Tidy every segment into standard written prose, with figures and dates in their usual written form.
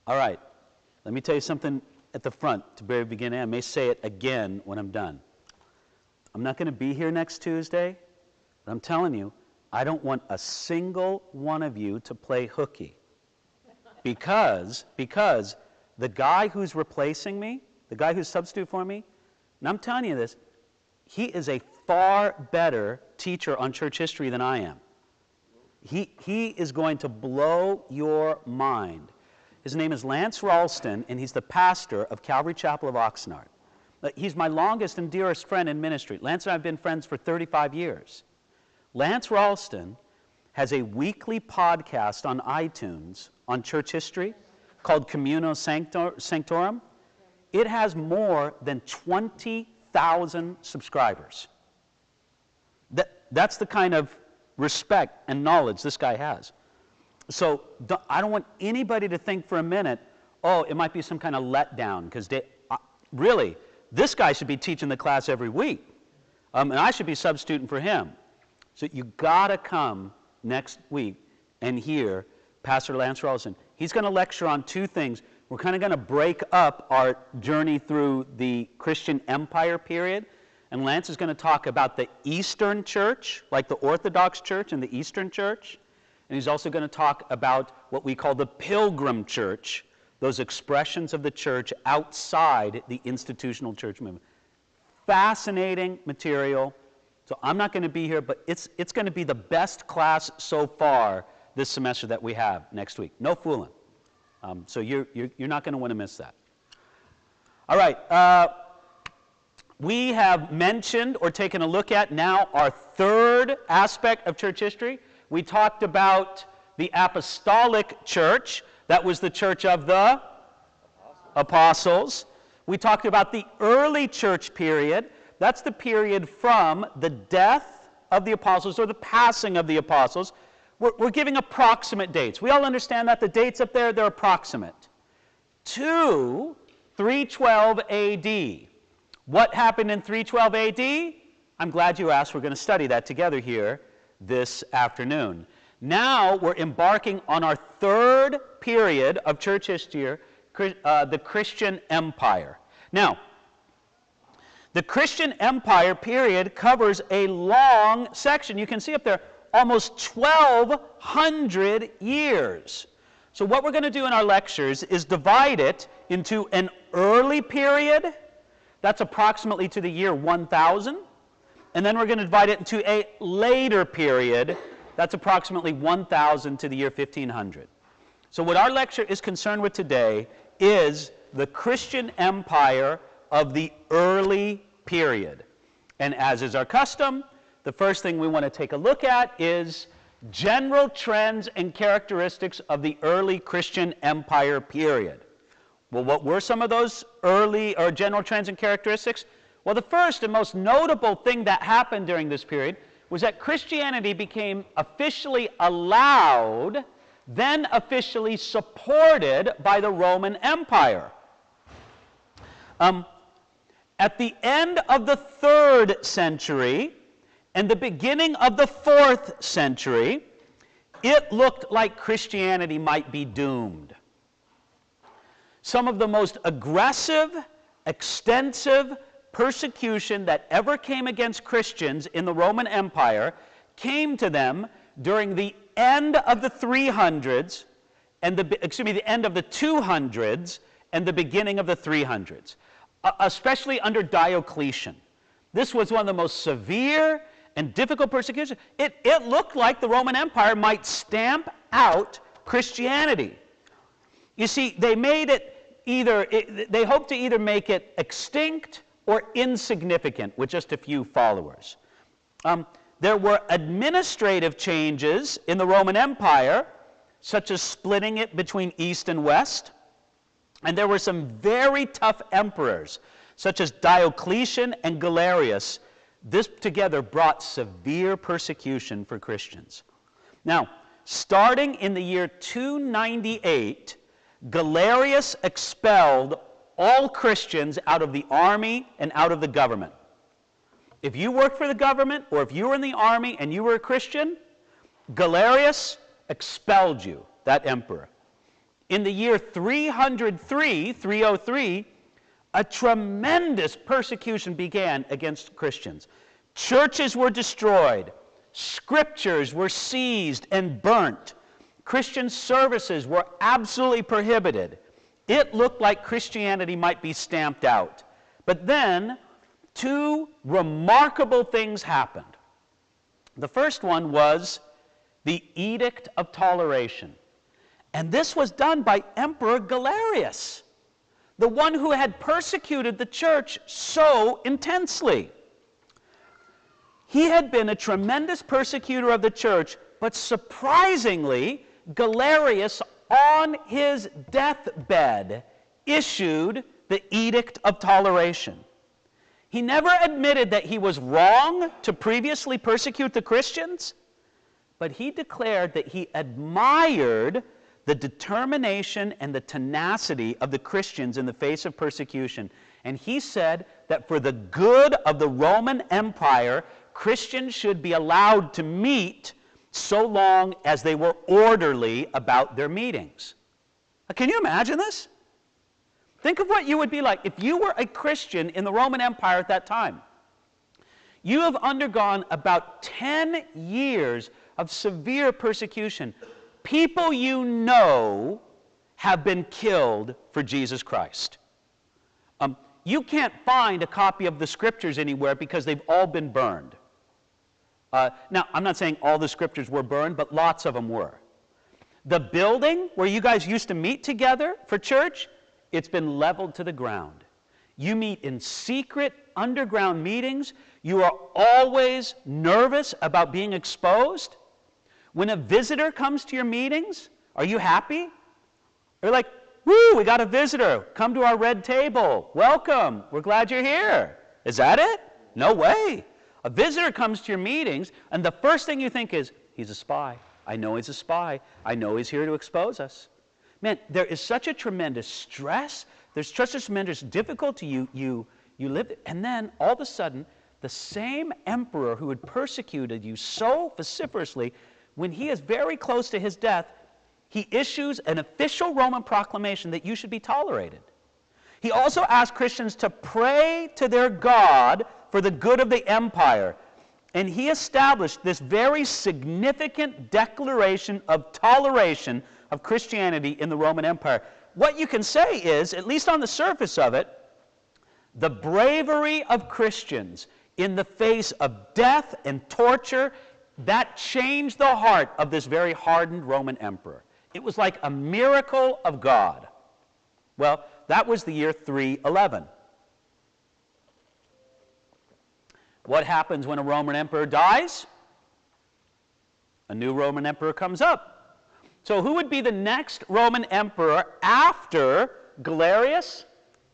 All right, let me tell you something at the front to very beginning. I may say it again when I'm done. I'm not going to be here next Tuesday, but I'm telling you, I don't want a single one of you to play hooky. Because the guy who's replacing me, the guy who's substitute for me, and I'm telling you this, he is a far better teacher on church history than I am. He is going to blow your mind. His name is Lance Ralston, and he's the pastor of Calvary Chapel of Oxnard. He's my longest and dearest friend in ministry. Lance and I have been friends for 35 years. Lance Ralston has a weekly podcast on iTunes on church history called Communio Sanctorum. It has more than 20,000 subscribers. That's the kind of respect and knowledge this guy has. So I don't want anybody to think for a minute, oh, it might be some kind of letdown, because really, this guy should be teaching the class every week, and I should be substituting for him. So you got to come next week and hear Pastor Lance Ralston. He's going to lecture on two things. We're kind of going to break up our journey through the Christian Empire period, and Lance is going to talk about the Eastern Church, like the Orthodox Church and the Eastern Church. And he's also going to talk about what we call the Pilgrim Church, those expressions of the church outside the institutional church movement. Fascinating material. So I'm not going to be here, but it's going to be the best class so far this semester that we have next week. No fooling. So you're not going to want to miss that. All right. We have mentioned or taken a look at now our third aspect of church history. We talked about the apostolic church. That was the church of the apostles. We talked about the early church period. That's the period from the death of the apostles or the passing of the apostles. We're giving approximate dates. We all understand that the dates up there, they're approximate. To 312 AD. What happened in 312 AD? I'm glad you asked. We're going to study that together here this afternoon. Now we're embarking on our third period of church history, the Christian Empire. Now, the Christian Empire period covers a long section. You can see up there, almost 1,200 years. So what we're going to do in our lectures is divide it into an early period, that's approximately to the year 1000, and then we're going to divide it into a later period, that's approximately 1000 to the year 1500. So what our lecture is concerned with today is the Christian Empire of the early period. And as is our custom, the first thing we want to take a look at is general trends and characteristics of the early Christian Empire period. Well, what were some of those early or general trends and characteristics? Well, the first and most notable thing that happened during this period was that Christianity became officially allowed, then officially supported by the Roman Empire. At the end of the 3rd century and the beginning of the 4th century, it looked like Christianity might be doomed. Some of the most aggressive, extensive persecution that ever came against Christians in the Roman Empire came to them during the end of the 300s and the end of the 200s and the beginning of the 300s, especially under Diocletian. This was one of the most severe and difficult persecutions. It looked like the Roman Empire might stamp out Christianity. You see, they made it they hoped to either make it extinct or insignificant with just a few followers. There were administrative changes in the Roman Empire, such as splitting it between East and West. And there were some very tough emperors, such as Diocletian and Galerius. This together brought severe persecution for Christians. Now, starting in the year 298, Galerius expelled all Christians out of the army and out of the government. If you worked for the government or if you were in the army and you were a Christian, Galerius expelled you, that emperor. In the year 303, a tremendous persecution began against Christians. Churches were destroyed. Scriptures were seized and burnt. Christian services were absolutely prohibited. It looked like Christianity might be stamped out. But then, two remarkable things happened. The first one was the Edict of Toleration. And this was done by Emperor Galerius, the one who had persecuted the church so intensely. He had been a tremendous persecutor of the church, but surprisingly, Galerius, on his deathbed, issued the Edict of Toleration. He never admitted that he was wrong to previously persecute the Christians, but he declared that he admired the determination and the tenacity of the Christians in the face of persecution. And he said that for the good of the Roman Empire, Christians should be allowed to meet so long as they were orderly about their meetings. Can you imagine this? Think of what you would be like if you were a Christian in the Roman Empire at that time. You have undergone about 10 years of severe persecution. People you know have been killed for Jesus Christ. You can't find a copy of the Scriptures anywhere because they've all been burned. Now, I'm not saying all the Scriptures were burned, but lots of them were. The building where you guys used to meet together for church, it's been leveled to the ground. You meet in secret underground meetings. You are always nervous about being exposed. When a visitor comes to your meetings, are you happy? You're like, woo, we got a visitor. Come to our red table. Welcome. We're glad you're here. Is that it? No way. A visitor comes to your meetings, and the first thing you think is, he's a spy. I know he's a spy. I know he's here to expose us. Man, there is such a tremendous stress. There's such a tremendous difficulty you live. And then, all of a sudden, the same emperor who had persecuted you so vociferously, when he is very close to his death, he issues an official Roman proclamation that you should be tolerated. He also asked Christians to pray to their God for the good of the empire. And he established this very significant declaration of toleration of Christianity in the Roman Empire. What you can say is, at least on the surface of it, the bravery of Christians in the face of death and torture, that changed the heart of this very hardened Roman emperor. It was like a miracle of God. Well, that was the year 311. What happens when a Roman emperor dies? A new Roman emperor comes up. So who would be the next Roman emperor after Galerius?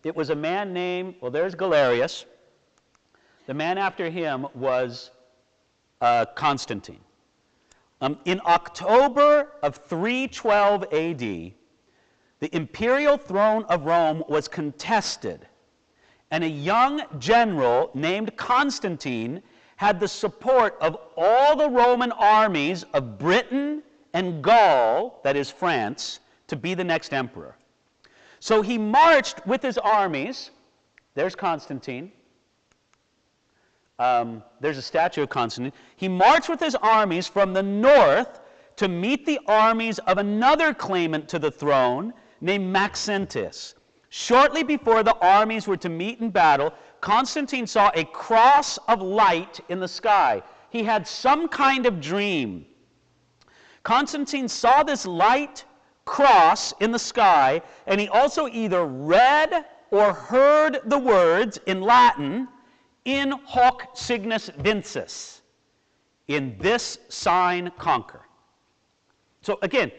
It was a man named, well, there's Galerius. The man after him was Constantine. In October of 312 AD, the imperial throne of Rome was contested, and a young general named Constantine had the support of all the Roman armies of Britain and Gaul, that is France, to be the next emperor. So he marched with his armies. There's Constantine. There's a statue of Constantine. He marched with his armies from the north to meet the armies of another claimant to the throne named Maxentius. Shortly before the armies were to meet in battle, Constantine saw a cross of light in the sky. He had some kind of dream. Constantine saw this light cross in the sky, and he also either read or heard the words in Latin, in hoc signis vinces, in this sign conquer. So again,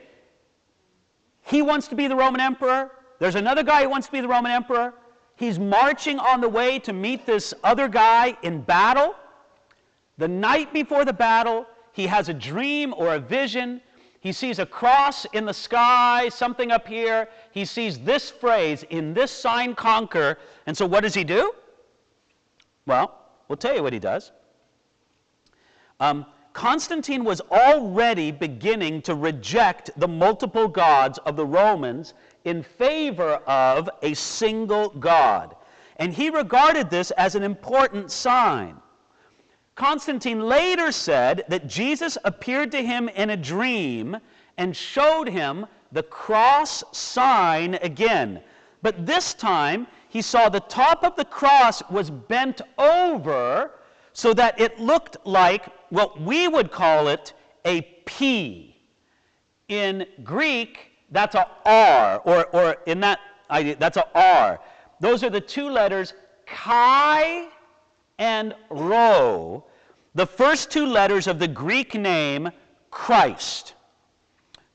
he wants to be the Roman emperor. There's another guy who wants to be the Roman emperor. He's marching on the way to meet this other guy in battle. The night before the battle, he has a dream or a vision. He sees a cross in the sky, something up here. He sees this phrase, in this sign conquer. And so what does he do? Well, we'll tell you what he does. Constantine was already beginning to reject the multiple gods of the Romans in favor of a single God. And he regarded this as an important sign. Constantine later said that Jesus appeared to him in a dream and showed him the cross sign again. But this time, he saw the top of the cross was bent over so that it looked like what we would call it a P. In Greek, that's a R, or in that idea, that's a R. Those are the two letters chi and rho, the first two letters of the Greek name Christ.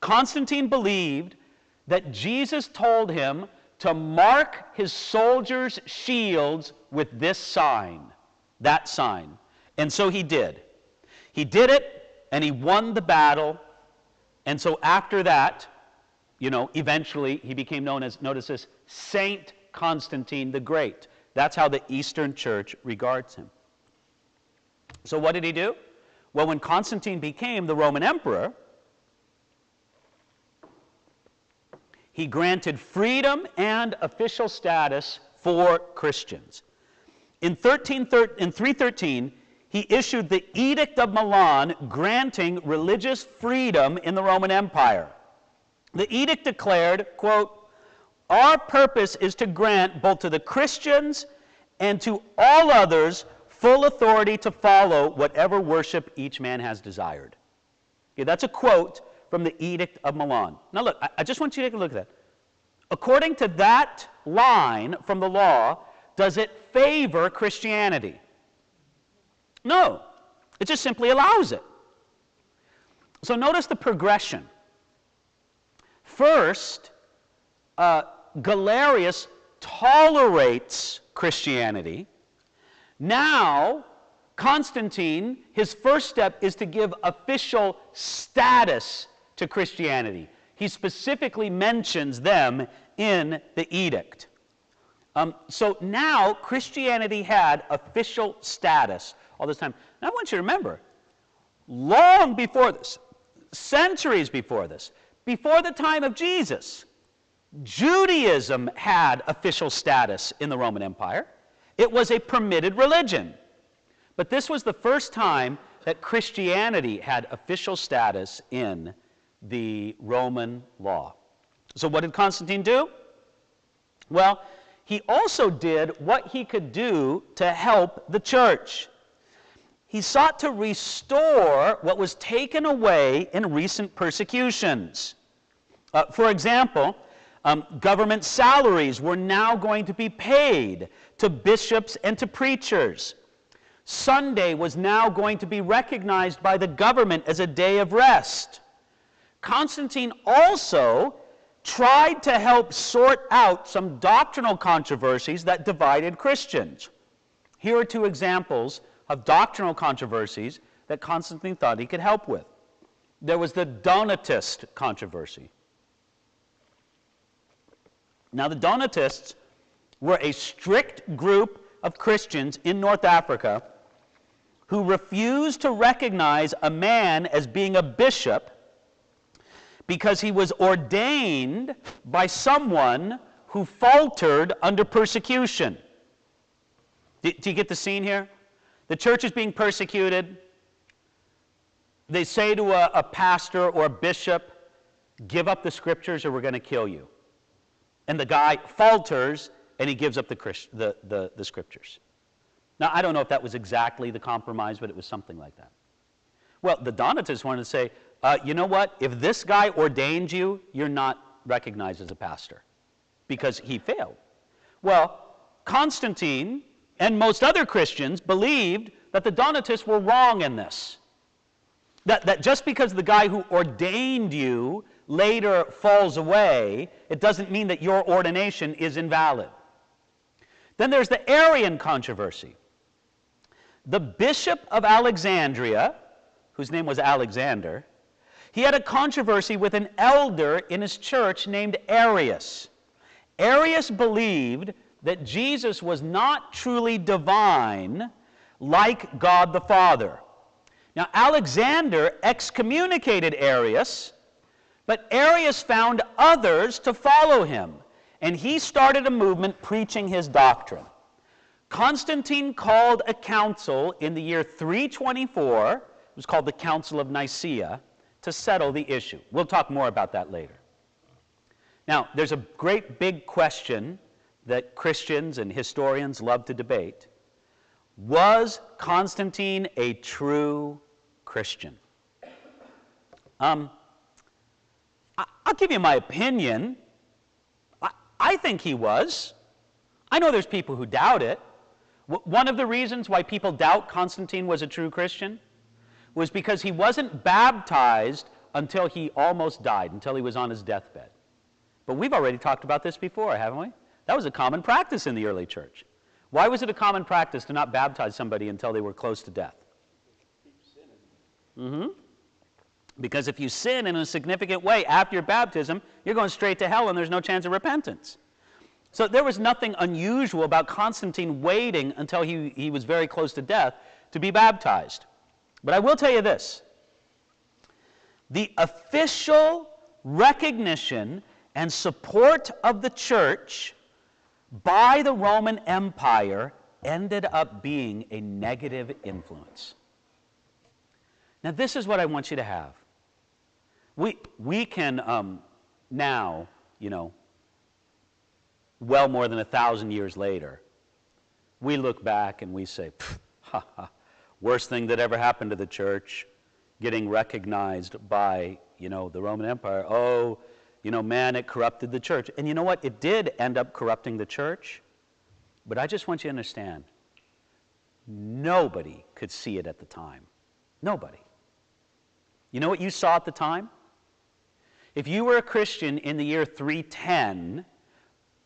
Constantine believed that Jesus told him to mark his soldiers' shields with this sign, that sign. And so he did. He did it, and he won the battle. And so after that, eventually he became known as, notice this, Saint Constantine the Great. That's how the Eastern Church regards him. So what did he do? Well, when Constantine became the Roman emperor, he granted freedom and official status for Christians. In 313, he issued the Edict of Milan, granting religious freedom in the Roman Empire. The edict declared, quote, "Our purpose is to grant both to the Christians and to all others full authority to follow whatever worship each man has desired." Okay, that's a quote from the Edict of Milan. Now look, I just want you to take a look at that. According to that line from the law, does it favor Christianity? No. It just simply allows it. So notice the progression. First, Galerius tolerates Christianity. Now, Constantine, his first step is to give official status to Christianity. He specifically mentions them in the edict. So now Christianity had official status all this time. Now I want you to remember, long before this, centuries before this, before the time of Jesus, Judaism had official status in the Roman Empire. It was a permitted religion. But this was the first time that Christianity had official status in the Roman law. So what did Constantine do? Well, he also did what he could do to help the church. He sought to restore what was taken away in recent persecutions. For example, government salaries were now going to be paid to bishops and to preachers. Sunday was now going to be recognized by the government as a day of rest. Constantine also tried to help sort out some doctrinal controversies that divided Christians. Here are two examples of doctrinal controversies that Constantine thought he could help with. There was the Donatist controversy. Now, the Donatists were a strict group of Christians in North Africa who refused to recognize a man as being a bishop because he was ordained by someone who faltered under persecution. Do you get the scene here? The church is being persecuted. They say to a pastor or a bishop, "Give up the scriptures or we're going to kill you." And the guy falters and he gives up the scriptures. Now, I don't know if that was exactly the compromise, but it was something like that. Well, the Donatists wanted to say, you know what? If this guy ordained you, you're not recognized as a pastor because he failed. Well, Constantine and most other Christians believed that the Donatists were wrong in this. That just because the guy who ordained you later falls away, it doesn't mean that your ordination is invalid. Then there's the Arian controversy. The bishop of Alexandria, whose name was Alexander, he had a controversy with an elder in his church named Arius. Arius believed that Jesus was not truly divine like God the Father. Now, Alexander excommunicated Arius, but Arius found others to follow him, and he started a movement preaching his doctrine. Constantine called a council in the year 324, it was called the Council of Nicaea, to settle the issue. We'll talk more about that later. Now, there's a great big question that Christians and historians love to debate. Was Constantine a true Christian? I'll give you my opinion. I think he was. I know there's people who doubt it. One of the reasons why people doubt Constantine was a true Christian was because he wasn't baptized until he almost died, until he was on his deathbed. But we've already talked about this before, haven't we? That was a common practice in the early church. Why was it a common practice to not baptize somebody until they were close to death? Because if you sin in a significant way after your baptism, you're going straight to hell and there's no chance of repentance. So there was nothing unusual about Constantine waiting until he was very close to death to be baptized. But I will tell you this. The official recognition and support of the church by the Roman Empire ended up being a negative influence. Now, this is what I want you to have. We can now, well more than 1,000 years later, we look back and we say, worst thing that ever happened to the church, getting recognized by, the Roman Empire. Oh, man, it corrupted the church. And you know what? It did end up corrupting the church. But I just want you to understand, nobody could see it at the time. Nobody. You know what you saw at the time? If you were a Christian in the year 310,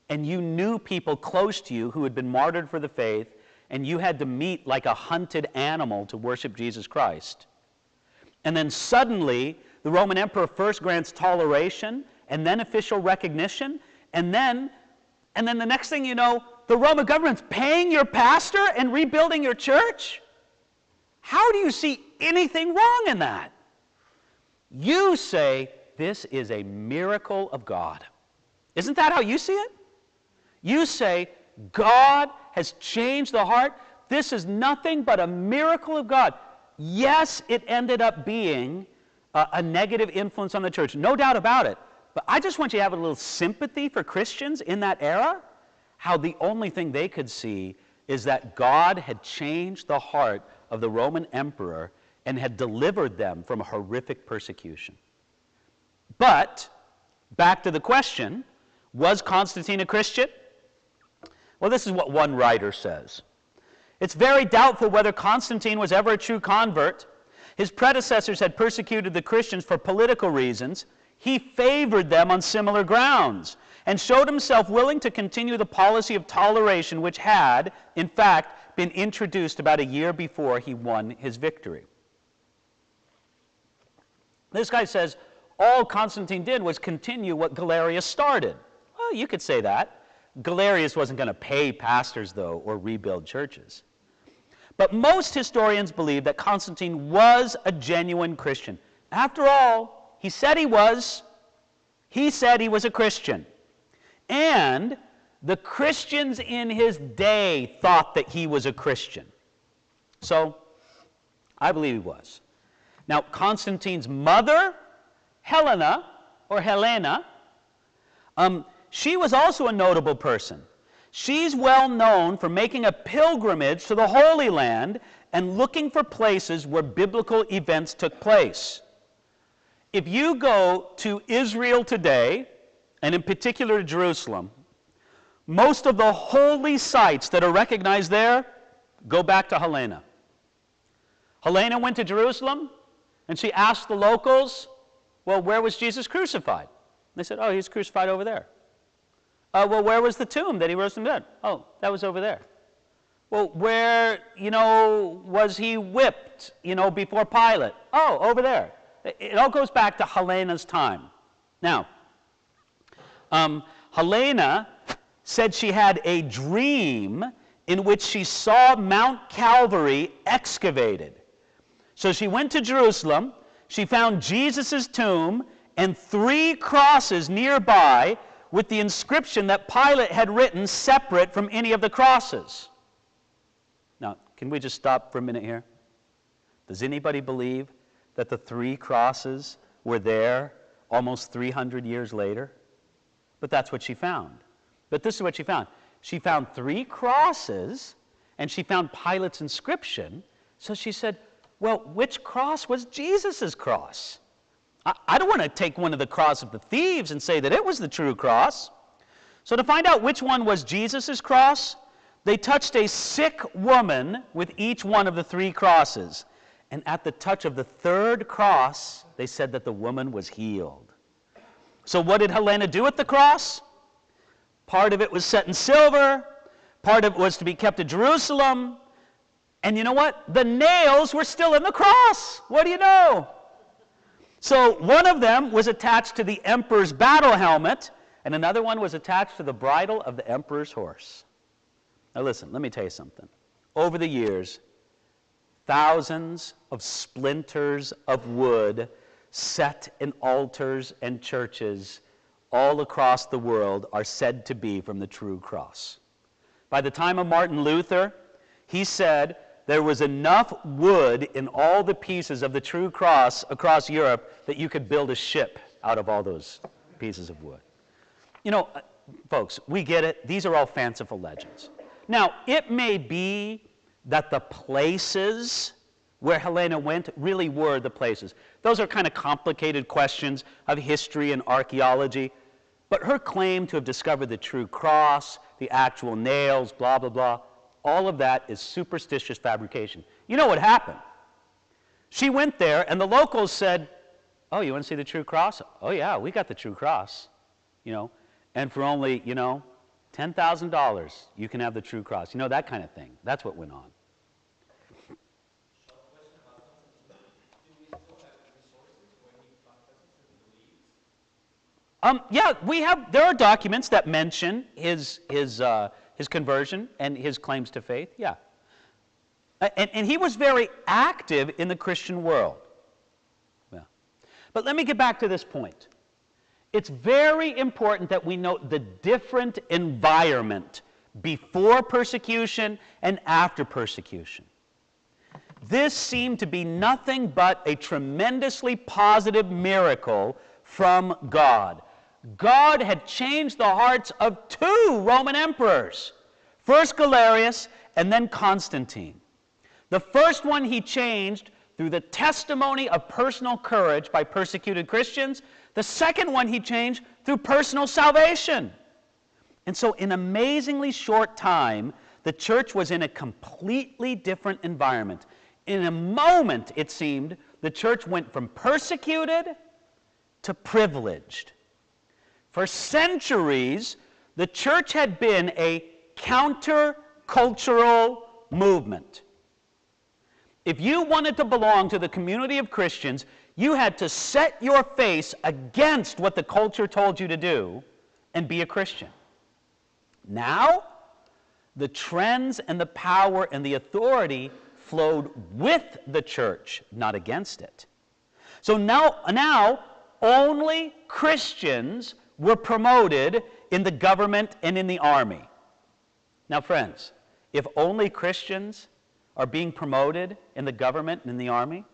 and you knew people close to you who had been martyred for the faith, and you had to meet like a hunted animal to worship Jesus Christ, and then suddenly the Roman Emperor first grants toleration, and then official recognition, and then the next thing you know, the Roman government's paying your pastor and rebuilding your church? How do you see anything wrong in that? You say, this is a miracle of God. Isn't that how you see it? You say, God has changed the heart. This is nothing but a miracle of God. Yes, it ended up being a negative influence on the church, no doubt about it. But I just want you to have a little sympathy for Christians in that era, how the only thing they could see is that God had changed the heart of the Roman emperor and had delivered them from a horrific persecution. But, back to the question, was Constantine a Christian? Well, this is what one writer says. It's very doubtful whether Constantine was ever a true convert. His predecessors had persecuted the Christians for political reasons. He favored them on similar grounds and showed himself willing to continue the policy of toleration which had, in fact, been introduced about a year before he won his victory. This guy says all Constantine did was continue what Galerius started. Well, you could say that. Galerius wasn't going to pay pastors, though, or rebuild churches. But most historians believe that Constantine was a genuine Christian. After all, he said he was. He said he was a Christian. And the Christians in his day thought that he was a Christian. So, I believe he was. Now, Constantine's mother, Helena, she was also a notable person. She's well known for making a pilgrimage to the Holy Land and looking for places where biblical events took place. If you go to Israel today, and in particular to Jerusalem, most of the holy sites that are recognized there go back to Helena. Helena went to Jerusalem, and she asked the locals, well, where was Jesus crucified? And they said, oh, he was crucified over there. Well, where was the tomb that he rose from the dead? Oh, that was over there. Well, where, was he whipped, before Pilate? Oh, over there. It all goes back to Helena's time. Now, Helena said she had a dream in which she saw Mount Calvary excavated. So she went to Jerusalem. She found Jesus' tomb and 3 crosses nearby with the inscription that Pilate had written separate from any of the crosses. Now, can we just stop for a minute here? Does anybody believe that the 3 crosses were there almost 300 years later? But that's what she found. But this is what she found. She found 3 crosses, and she found Pilate's inscription. So she said, well, which cross was Jesus' cross? I don't want to take one of the cross of the thieves and say that it was the true cross. So to find out which one was Jesus' cross, they touched a sick woman with each one of the 3 crosses. And at the touch of the 3rd cross, they said that the woman was healed. So what did Helena do with the cross? Part of it was set in silver. Part of it was to be kept at Jerusalem. And you know what? The nails were still in the cross. What do you know? So one of them was attached to the emperor's battle helmet, and another one was attached to the bridle of the emperor's horse. Now listen, let me tell you something. Over the years, thousands of splinters of wood set in altars and churches all across the world are said to be from the true cross. By the time of Martin Luther, he said there was enough wood in all the pieces of the true cross across Europe that you could build a ship out of all those pieces of wood. You know, folks, we get it. These are all fanciful legends. Now, it may be that the places where Helena went really were the places. Those are kind of complicated questions of history and archaeology. But her claim to have discovered the true cross, the actual nails, blah, blah, blah, all of that is superstitious fabrication. You know what happened? She went there, and the locals said, oh, you want to see the true cross? Oh, yeah, we got the true cross. You know, and for only, you know, $10,000, you can have the true cross. You know, that kind of thing. That's what went on. Yeah, there are documents that mention his conversion and his claims to faith, yeah. And he was very active in the Christian world. Yeah. But let me get back to this point. It's very important that we note the different environment before persecution and after persecution. This seemed to be nothing but a tremendously positive miracle from God. God had changed the hearts of 2 Roman emperors, first Galerius and then Constantine. The first one he changed through the testimony of personal courage by persecuted Christians. The second one he changed through personal salvation. And so in an amazingly short time, the church was in a completely different environment. In a moment, it seemed, the church went from persecuted to privileged. For centuries, the church had been a counter-cultural movement. If you wanted to belong to the community of Christians, you had to set your face against what the culture told you to do and be a Christian. Now, the trends and the power and the authority flowed with the church, not against it. So now only Christians were promoted in the government and in the army. Now, friends, if only Christians are being promoted in the government and in the army,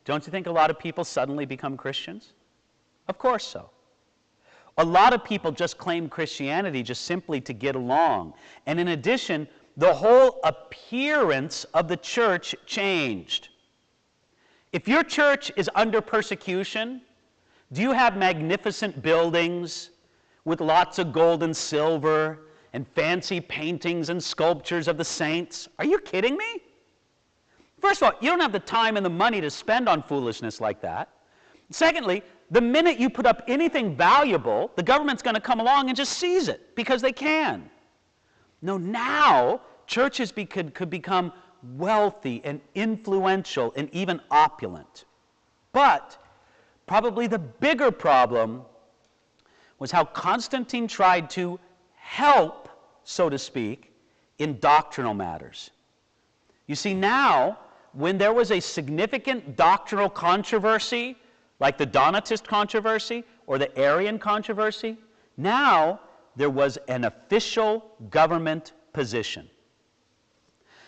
don't you think a lot of people suddenly become Christians? Of course so. A lot of people just claim Christianity just simply to get along. And in addition, the whole appearance of the church changed. If your church is under persecution, do you have magnificent buildings with lots of gold and silver and fancy paintings and sculptures of the saints? Are you kidding me? First of all, you don't have the time and the money to spend on foolishness like that. Secondly, the minute you put up anything valuable, the government's going to come along and just seize it because they can. No, now churches could become wealthy and influential and even opulent. But probably the bigger problem was how Constantine tried to help, so to speak, in doctrinal matters. You see, now when there was a significant doctrinal controversy, like the Donatist controversy or the Arian controversy, now there was an official government position.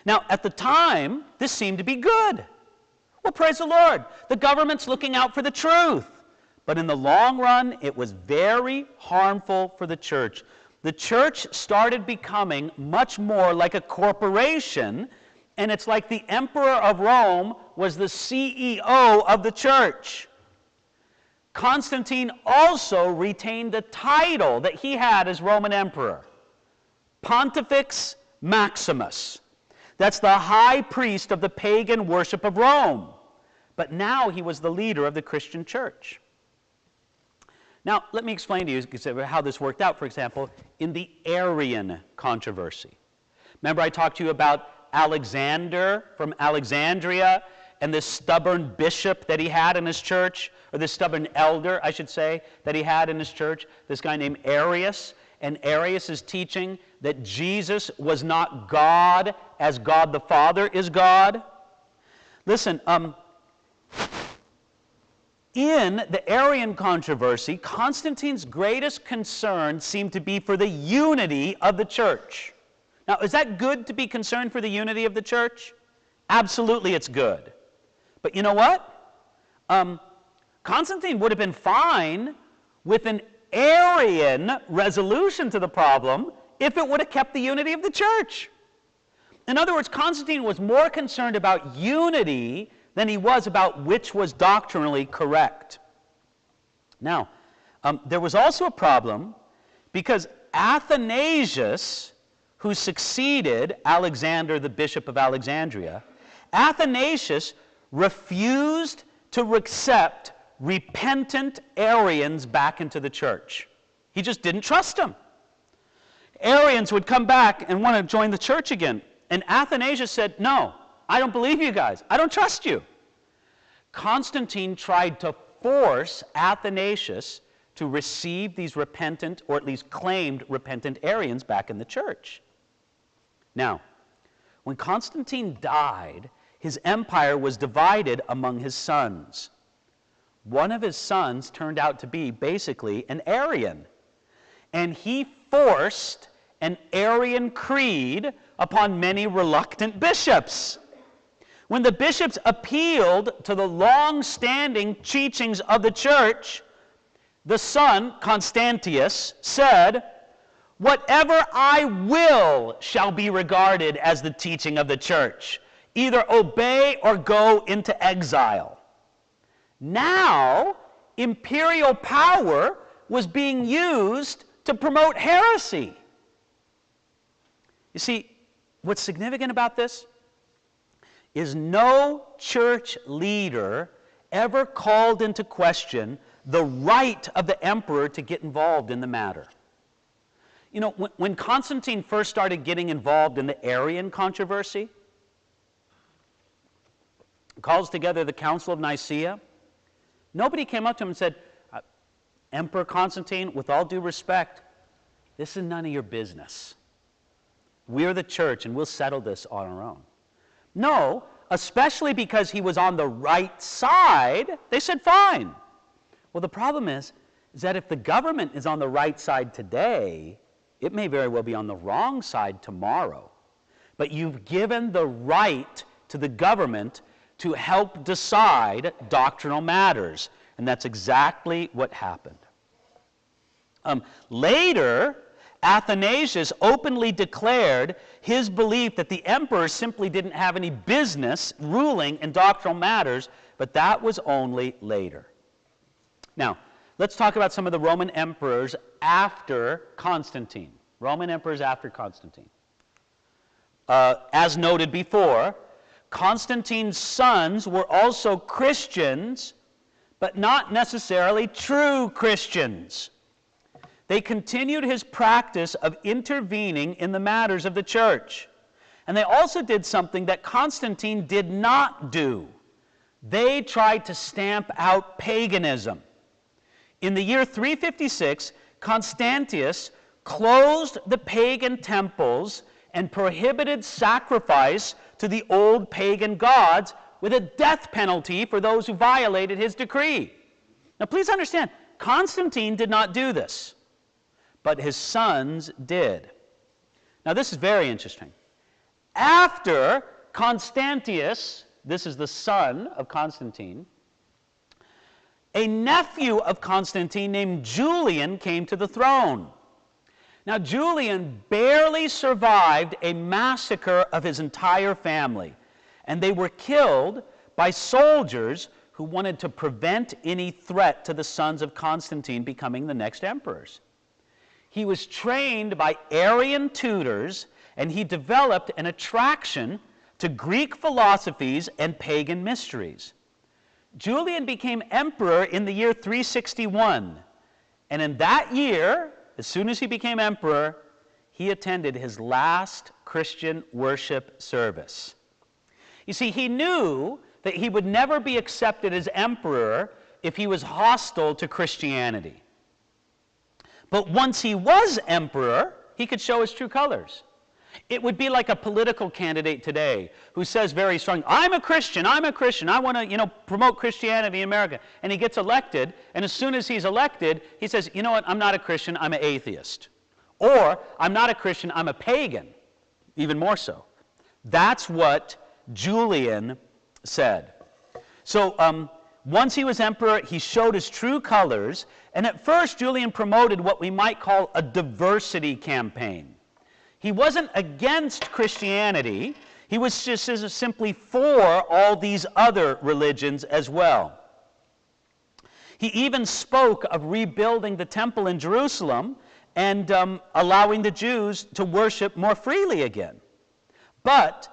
Now, at the time, this seemed to be good. Well, praise the Lord. The government's looking out for the truth. But in the long run, it was very harmful for the church. The church started becoming much more like a corporation, and it's like the Emperor of Rome was the CEO of the church. Constantine also retained the title that he had as Roman Emperor, Pontifex Maximus. That's the high priest of the pagan worship of Rome. But now he was the leader of the Christian church. Now, let me explain to you how this worked out, for example, in the Arian controversy. Remember I talked to you about Alexander from Alexandria and this stubborn bishop that he had in his church, or this stubborn elder, I should say, that he had in his church, this guy named Arius. And Arius is teaching that Jesus was not God as God the Father is God. Listen, in the Arian controversy, Constantine's greatest concern seemed to be for the unity of the church. Now, is that good to be concerned for the unity of the church? Absolutely, it's good. But you know what? Constantine would have been fine with an Arian resolution to the problem if it would have kept the unity of the church. In other words, Constantine was more concerned about unity than he was about which was doctrinally correct. Now, there was also a problem because Athanasius, who succeeded Alexander, the bishop of Alexandria, Athanasius refused to accept repentant Arians back into the church. He just didn't trust them. Arians would come back and want to join the church again. And Athanasius said, no, I don't believe you guys. I don't trust you. Constantine tried to force Athanasius to receive these repentant, or at least claimed repentant Arians back in the church. Now, when Constantine died, his empire was divided among his sons. One of his sons turned out to be basically an Arian, and he forced an Arian creed upon many reluctant bishops. When the bishops appealed to the long-standing teachings of the church, the son, Constantius, said, "Whatever I will shall be regarded as the teaching of the church. Either obey or go into exile." Now, imperial power was being used to promote heresy. You see, what's significant about this is no church leader ever called into question the right of the emperor to get involved in the matter. You know, when Constantine first started getting involved in the Arian controversy, calls together the Council of Nicaea, nobody came up to him and said, Emperor Constantine, with all due respect, this is none of your business. We're the church and we'll settle this on our own. No, especially because he was on the right side, they said, fine. Well, the problem is that if the government is on the right side today, it may very well be on the wrong side tomorrow. But you've given the right to the government to help decide doctrinal matters. And that's exactly what happened. Later, Athanasius openly declared his belief that the emperor simply didn't have any business ruling in doctrinal matters, but that was only later. Now, let's talk about some of the Roman emperors after Constantine. Roman emperors after Constantine. As noted before, Constantine's sons were also Christians, but not necessarily true Christians. They continued his practice of intervening in the matters of the church. And they also did something that Constantine did not do. They tried to stamp out paganism. In the year 356, Constantius closed the pagan temples and prohibited sacrifice to the old pagan gods with a death penalty for those who violated his decree. Now please understand, Constantine did not do this, but his sons did. Now this is very interesting. After Constantius, this is the son of Constantine, a nephew of Constantine named Julian came to the throne. Now Julian barely survived a massacre of his entire family, and they were killed by soldiers who wanted to prevent any threat to the sons of Constantine becoming the next emperors. He was trained by Arian tutors, and he developed an attraction to Greek philosophies and pagan mysteries. Julian became emperor in the year 361, and in that year, as soon as he became emperor, he attended his last Christian worship service. You see, he knew that he would never be accepted as emperor if he was hostile to Christianity. But once he was emperor, he could show his true colors. It would be like a political candidate today who says very strongly, I'm a Christian, I want to, promote Christianity in America. And he gets elected, and as soon as he's elected, he says, you know what, I'm not a Christian, I'm an atheist. Or, I'm not a Christian, I'm a pagan. Even more so. That's what Julian said. So, once he was emperor, he showed his true colors, and at first Julian promoted what we might call a diversity campaign. He wasn't against Christianity, he was just simply for all these other religions as well. He even spoke of rebuilding the temple in Jerusalem and allowing the Jews to worship more freely again. But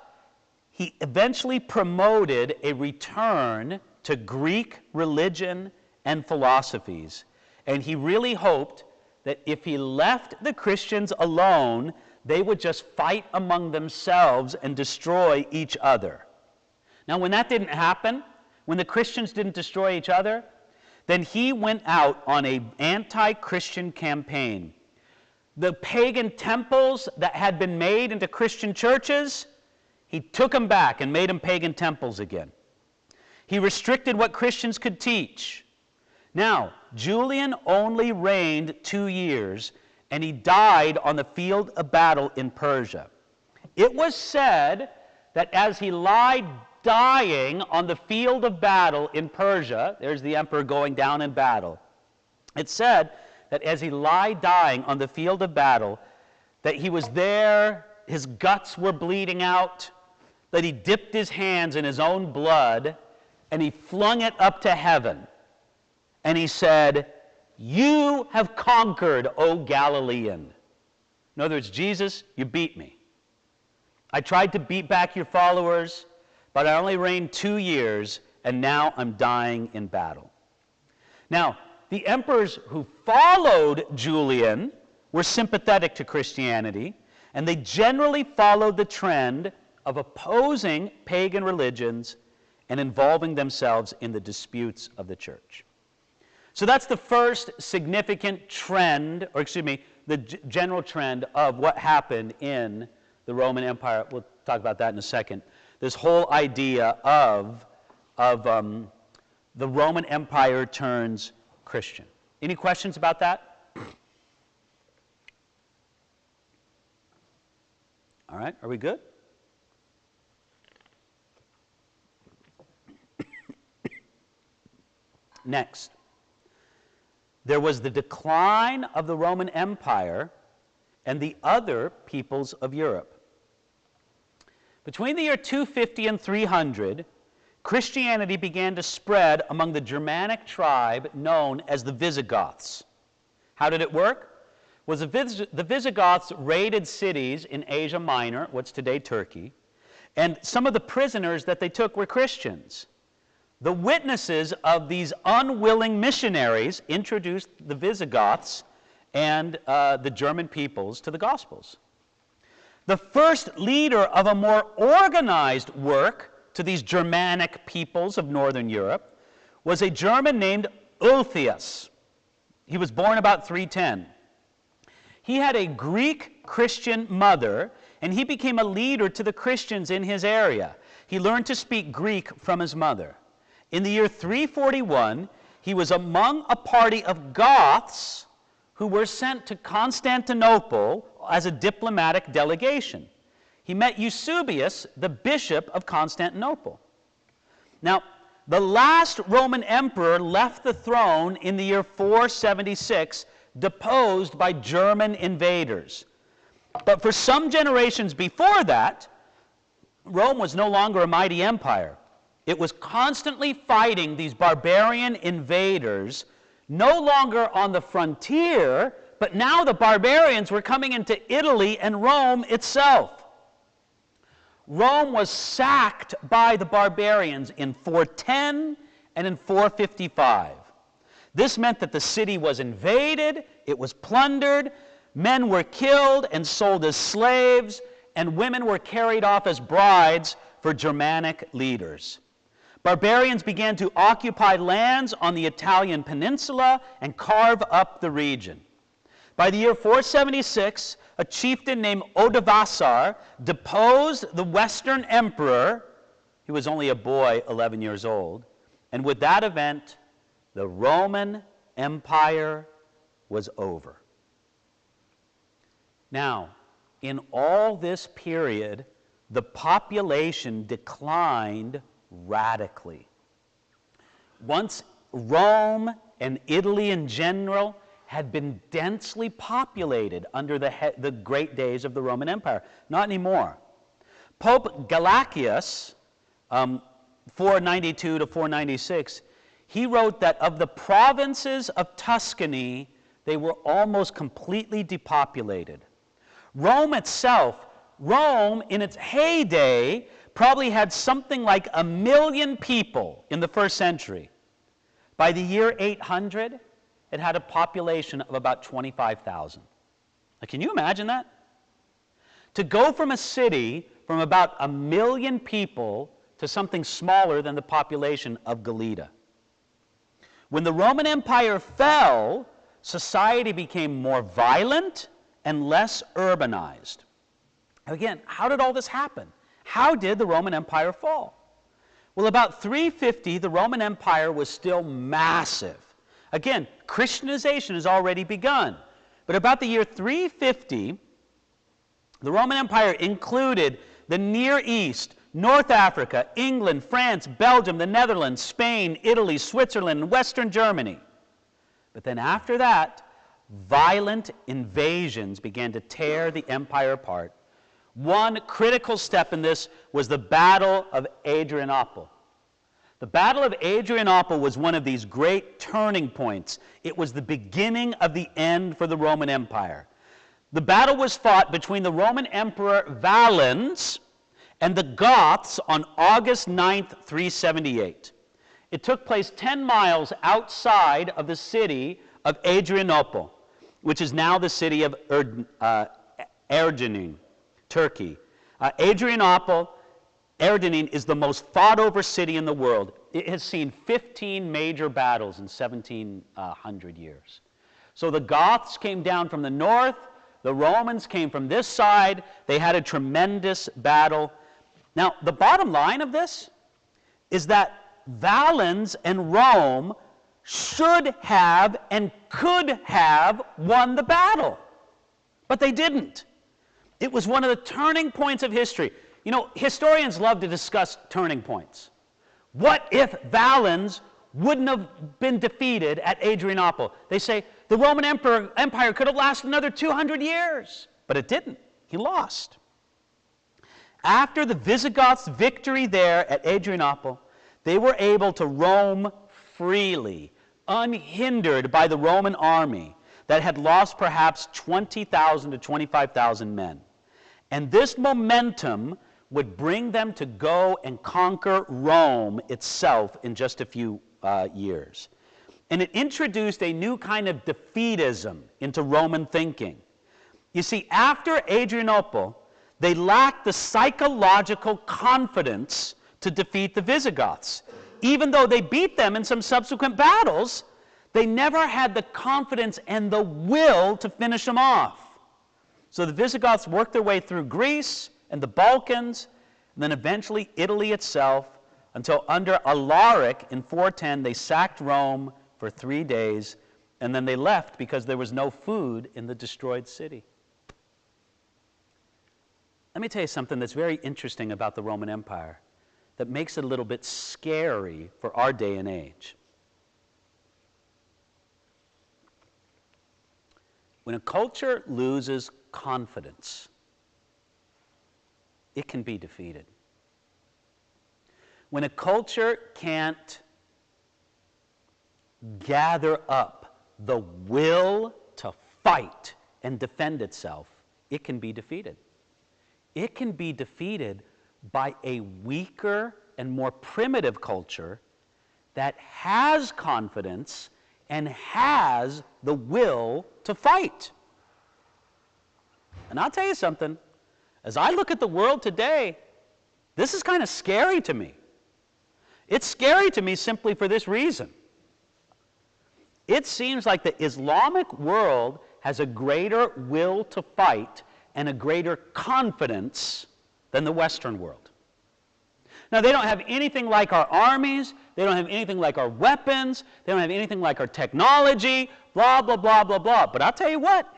he eventually promoted a return to Greek religion and philosophies. And he really hoped that if he left the Christians alone, they would just fight among themselves and destroy each other. Now, when that didn't happen, when the Christians didn't destroy each other, then he went out on an anti-Christian campaign. The pagan temples that had been made into Christian churches, he took them back and made them pagan temples again. He restricted what Christians could teach. Now, Julian only reigned 2 years, and he died on the field of battle in Persia. It was said that as he lied dying on the field of battle in Persia, there's the emperor going down in battle. It said that as he lied dying on the field of battle, that he was there, his guts were bleeding out, that he dipped his hands in his own blood, and he flung it up to heaven. And he said, "You have conquered, O Galilean." In other words, Jesus, you beat me. I tried to beat back your followers, but I only reigned 2 years, and now I'm dying in battle. Now, the emperors who followed Julian were sympathetic to Christianity, and they generally followed the trend of opposing pagan religions and involving themselves in the disputes of the church. So that's the first significant trend, the general trend of what happened in the Roman Empire. We'll talk about that in a second. This whole idea of the Roman Empire turns Christian. Any questions about that? All right, are we good? Next, there was the decline of the Roman Empire and the other peoples of Europe. Between the year 250 and 300, Christianity began to spread among the Germanic tribe known as the Visigoths. How did it work? The Visigoths raided cities in Asia Minor, what's today Turkey, and some of the prisoners that they took were Christians. The witnesses of these unwilling missionaries introduced the Visigoths and the German peoples to the Gospels. The first leader of a more organized work to these Germanic peoples of Northern Europe was a German named Ulfilas. He was born about 310. He had a Greek Christian mother, and he became a leader to the Christians in his area. He learned to speak Greek from his mother. In the year 341, he was among a party of Goths who were sent to Constantinople as a diplomatic delegation. He met Eusebius, the bishop of Constantinople. Now, the last Roman emperor left the throne in the year 476, deposed by German invaders. But for some generations before that, Rome was no longer a mighty empire. It was constantly fighting these barbarian invaders, no longer on the frontier, but now the barbarians were coming into Italy and Rome itself. Rome was sacked by the barbarians in 410 and in 455. This meant that the city was invaded, it was plundered, men were killed and sold as slaves, and women were carried off as brides for Germanic leaders. Barbarians began to occupy lands on the Italian peninsula and carve up the region. By the year 476, a chieftain named Odovassar deposed the Western emperor. He was only a boy, 11 years old. And with that event, the Roman Empire was over. Now, in all this period, the population declined radically. Once Rome and Italy in general had been densely populated under the great days of the Roman Empire. Not anymore. Pope Galaccius, 492 to 496, he wrote that of the provinces of Tuscany, they were almost completely depopulated. Rome itself, Rome in its heyday, probably had something like 1 million people in the first century. By the year 800, it had a population of about 25,000. Now, can you imagine that? To go from a city from about 1 million people to something smaller than the population of Galata. When the Roman Empire fell, society became more violent and less urbanized. Again, how did all this happen? How did the Roman Empire fall? Well, about 350, the Roman Empire was still massive. Again, Christianization has already begun. But about the year 350, the Roman Empire included the Near East, North Africa, England, France, Belgium, the Netherlands, Spain, Italy, Switzerland, and Western Germany. But then after that, violent invasions began to tear the empire apart. One critical step in this was the Battle of Adrianople. The Battle of Adrianople was one of these great turning points. It was the beginning of the end for the Roman Empire. The battle was fought between the Roman Emperor Valens and the Goths on August 9th, 378. It took place 10 miles outside of the city of Adrianople, which is now the city of Erdenin, Turkey. Adrianople, Erdenin, is the most fought-over city in the world. It has seen 15 major battles in 1700 years. So the Goths came down from the north, the Romans came from this side, they had a tremendous battle. Now, the bottom line of this is that Valens and Rome should have and could have won the battle, but they didn't. It was one of the turning points of history. You know, historians love to discuss turning points. What if Valens wouldn't have been defeated at Adrianople? They say the Roman Empire could have lasted another 200 years, but it didn't. He lost. After the Visigoths' victory there at Adrianople, they were able to roam freely, unhindered by the Roman army that had lost perhaps 20,000 to 25,000 men. And this momentum would bring them to go and conquer Rome itself in just a few years. And it introduced a new kind of defeatism into Roman thinking. You see, after Adrianople, they lacked the psychological confidence to defeat the Visigoths. Even though they beat them in some subsequent battles, they never had the confidence and the will to finish them off. So the Visigoths worked their way through Greece and the Balkans, and then eventually Italy itself, until under Alaric in 410 they sacked Rome for 3 days, and then they left because there was no food in the destroyed city. Let me tell you something that's very interesting about the Roman Empire that makes it a little bit scary for our day and age. When a culture loses confidence, it can be defeated. When a culture can't gather up the will to fight and defend itself, it can be defeated. It can be defeated by a weaker and more primitive culture that has confidence and has the will to fight. And I'll tell you something, as I look at the world today, this is kind of scary to me. It's scary to me simply for this reason. It seems like the Islamic world has a greater will to fight and a greater confidence than the Western world. Now, they don't have anything like our armies, they don't have anything like our weapons, they don't have anything like our technology, blah, blah, blah, blah, blah. But I'll tell you what,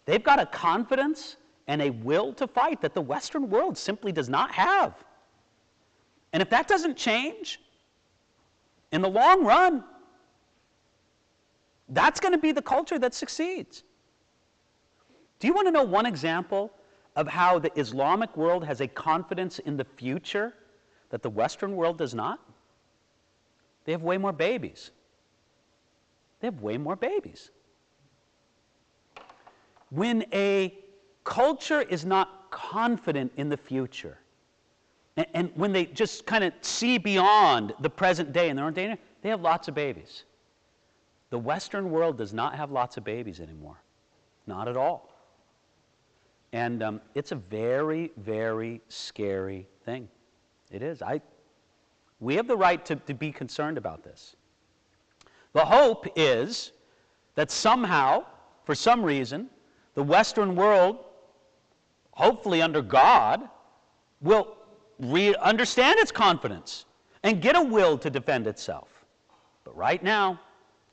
they've got a confidence and a will to fight that the Western world simply does not have. And if that doesn't change, in the long run, that's going to be the culture that succeeds. Do you want to know one example of how the Islamic world has a confidence in the future that the Western world does not? They have way more babies. They have way more babies. When a culture is not confident in the future, and when they just kind of see beyond the present day and their own day, they have lots of babies. The Western world does not have lots of babies anymore. Not at all. And it's a very, very scary thing. It is. We have the right to be concerned about this. The hope is that somehow, for some reason, the Western world, hopefully under God, will understand its confidence and get a will to defend itself. But right now,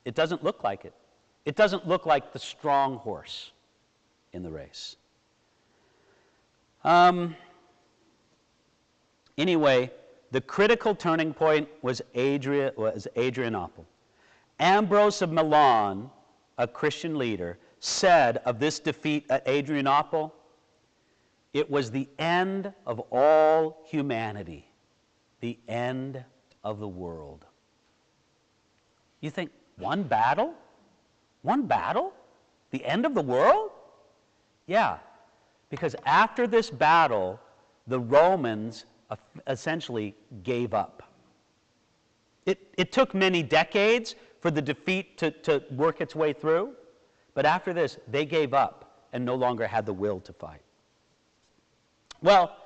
it doesn't look like it. It doesn't look like the strong horse in the race. Anyway, the critical turning point was Adrianople. Ambrose of Milan, a Christian leader, said of this defeat at Adrianople, it was the end of all humanity, the end of the world. You think, one battle? One battle? The end of the world? Yeah, because after this battle, the Romans essentially gave up. It took many decades for the defeat to work its way through, but after this, they gave up and no longer had the will to fight. Well,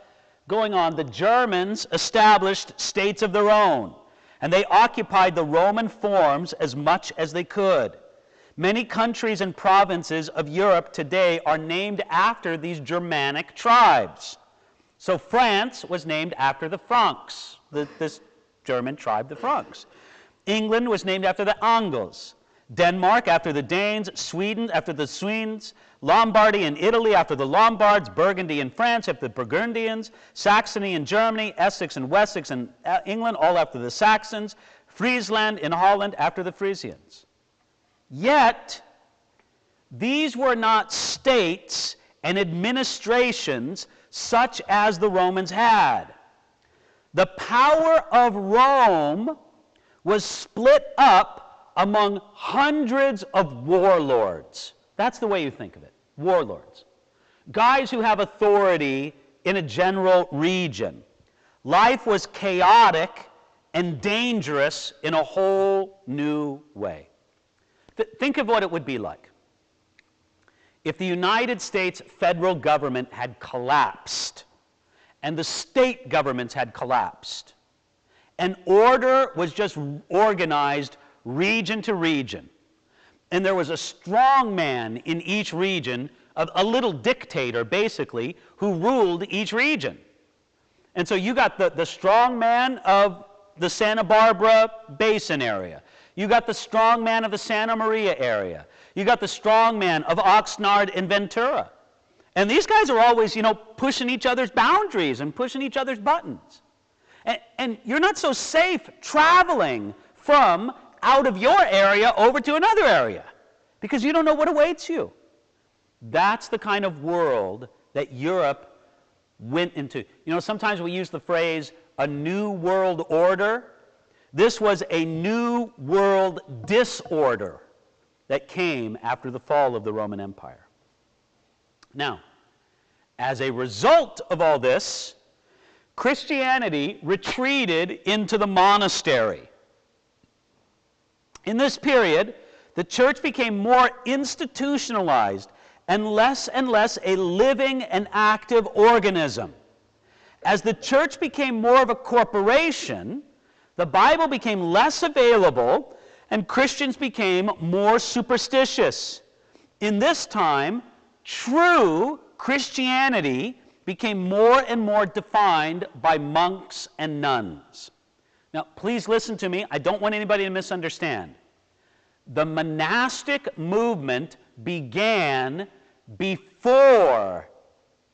going on, the Germans established states of their own, and they occupied the Roman forms as much as they could. Many countries and provinces of Europe today are named after these Germanic tribes. So France was named after the Franks, this German tribe, the Franks. England was named after the Angles. Denmark after the Danes, Sweden after the Swedes, Lombardy in Italy after the Lombards, Burgundy in France after the Burgundians, Saxony in Germany, Essex and Wessex in England, all after the Saxons, Friesland in Holland after the Frisians. Yet, these were not states and administrations such as the Romans had. The power of Rome was split up among hundreds of warlords. That's the way you think of it, warlords. Guys who have authority in a general region. Life was chaotic and dangerous in a whole new way. Think of what it would be like if the United States federal government had collapsed and the state governments had collapsed, and order was just organized region to region, and there was a strong man in each region a little dictator, basically, who ruled each region. And so you got the strong man of the Santa Barbara Basin area. You got the strong man of the Santa Maria area. You got the strong man of Oxnard and Ventura. And these guys are always, pushing each other's boundaries and pushing each other's buttons. And you're not so safe traveling from out of your area over to another area because you don't know what awaits you. That's the kind of world that Europe went into. Sometimes we use the phrase, a new world order. This was a new world disorder that came after the fall of the Roman Empire. Now, as a result of all this, Christianity retreated into the monastery. In this period, the church became more institutionalized and less a living and active organism. As the church became more of a corporation, the Bible became less available and Christians became more superstitious. In this time, true Christianity became more and more defined by monks and nuns. Now, please listen to me. I don't want anybody to misunderstand. The monastic movement began before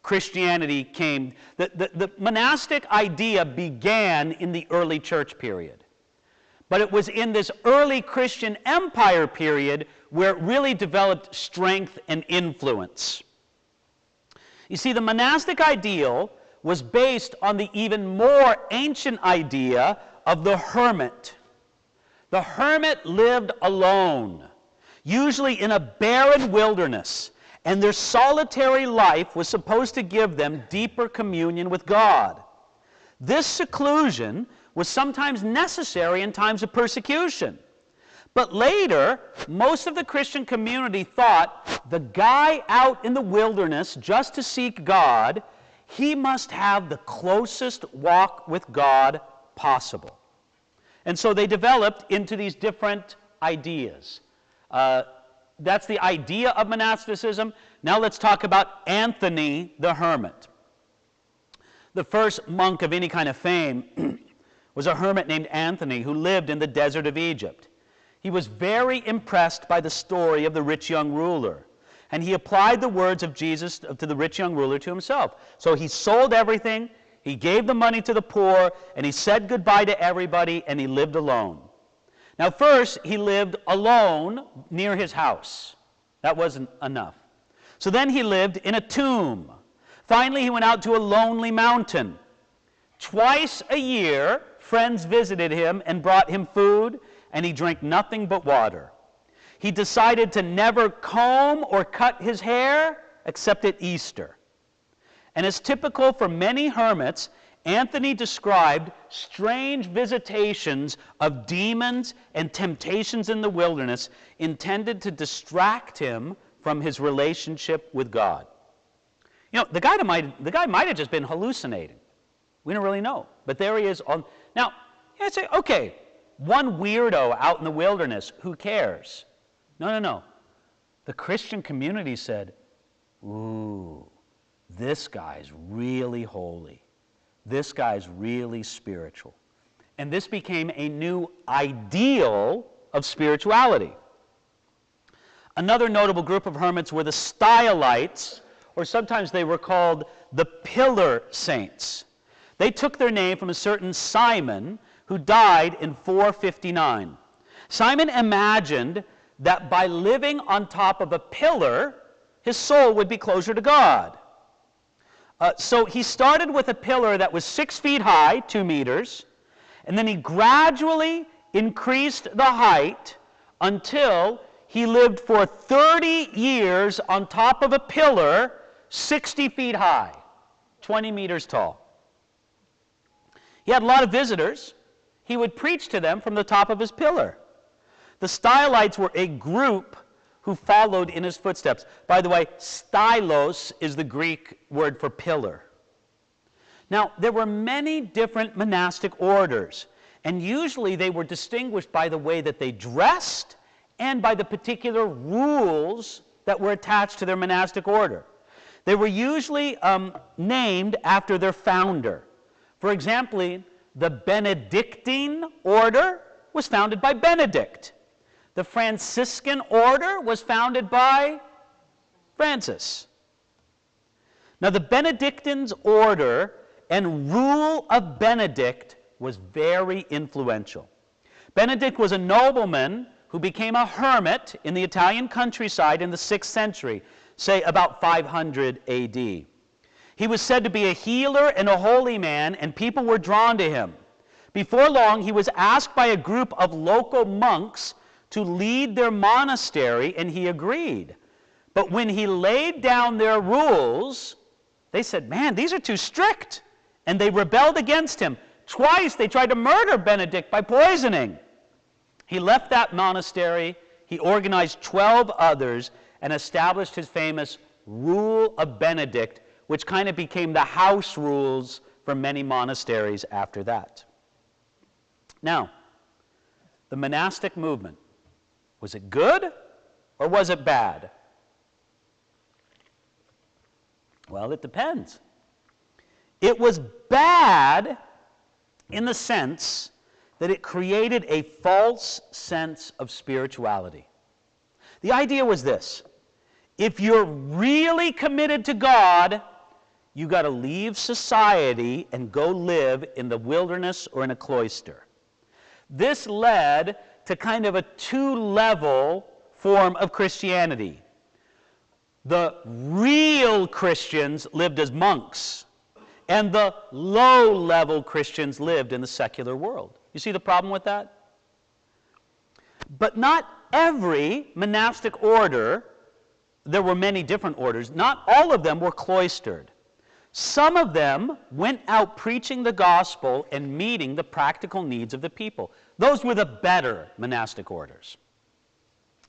Christianity came. The monastic idea began in the early church period. But it was in this early Christian empire period where it really developed strength and influence. You see, the monastic ideal was based on the even more ancient idea of the hermit. The hermit lived alone, usually in a barren wilderness, and their solitary life was supposed to give them deeper communion with God. This seclusion was sometimes necessary in times of persecution. But later, most of the Christian community thought the guy out in the wilderness just to seek God, he must have the closest walk with God possible. And so they developed into these different ideas. That's the idea of monasticism. Now let's talk about Anthony the Hermit. The first monk of any kind of fame was a hermit named Anthony who lived in the desert of Egypt. He was very impressed by the story of the rich young ruler, and he applied the words of Jesus to the rich young ruler to himself. So he sold everything, he gave the money to the poor, and he said goodbye to everybody, and he lived alone. Now first, he lived alone near his house. That wasn't enough. So then he lived in a tomb. Finally, he went out to a lonely mountain. Twice a year, friends visited him and brought him food, and he drank nothing but water. He decided to never comb or cut his hair except at Easter. And as typical for many hermits, Anthony described strange visitations of demons and temptations in the wilderness intended to distract him from his relationship with God. The guy might have just been hallucinating. We don't really know. But there he is. Now, you say, okay, one weirdo out in the wilderness, who cares? No. The Christian community said, ooh, this guy's really holy. This guy's really spiritual. And this became a new ideal of spirituality. Another notable group of hermits were the Stylites, or sometimes they were called the Pillar Saints. They took their name from a certain Simon who died in 459. Simon imagined that by living on top of a pillar, his soul would be closer to God. So he started with a pillar that was 6 feet high, 2 meters, and then he gradually increased the height until he lived for 30 years on top of a pillar 60 feet high, 20 meters tall. He had a lot of visitors. He would preach to them from the top of his pillar. The Stylites were a group who followed in his footsteps. By the way, stylos is the Greek word for pillar. Now, there were many different monastic orders, and usually they were distinguished by the way that they dressed and by the particular rules that were attached to their monastic order. They were usually named after their founder. For example, the Benedictine order was founded by Benedict. The Franciscan order was founded by Francis. Now, the Benedictines' order and rule of Benedict was very influential. Benedict was a nobleman who became a hermit in the Italian countryside in the 6th century, say about 500 AD. He was said to be a healer and a holy man, and people were drawn to him. Before long, he was asked by a group of local monks to lead their monastery, and he agreed. But when he laid down their rules, they said, "Man, these are too strict," and they rebelled against him. Twice they tried to murder Benedict by poisoning. He left that monastery, he organized 12 others, and established his famous Rule of Benedict, which kind of became the house rules for many monasteries after that. Now, the monastic movement, was it good or was it bad? Well, it depends. It was bad in the sense that it created a false sense of spirituality. The idea was this: if you're really committed to God, you got to leave society and go live in the wilderness or in a cloister. This led to kind of a two-level form of Christianity. The real Christians lived as monks, and the low-level Christians lived in the secular world. You see the problem with that? But not every monastic order, there were many different orders, not all of them were cloistered. Some of them went out preaching the gospel and meeting the practical needs of the people. Those were the better monastic orders.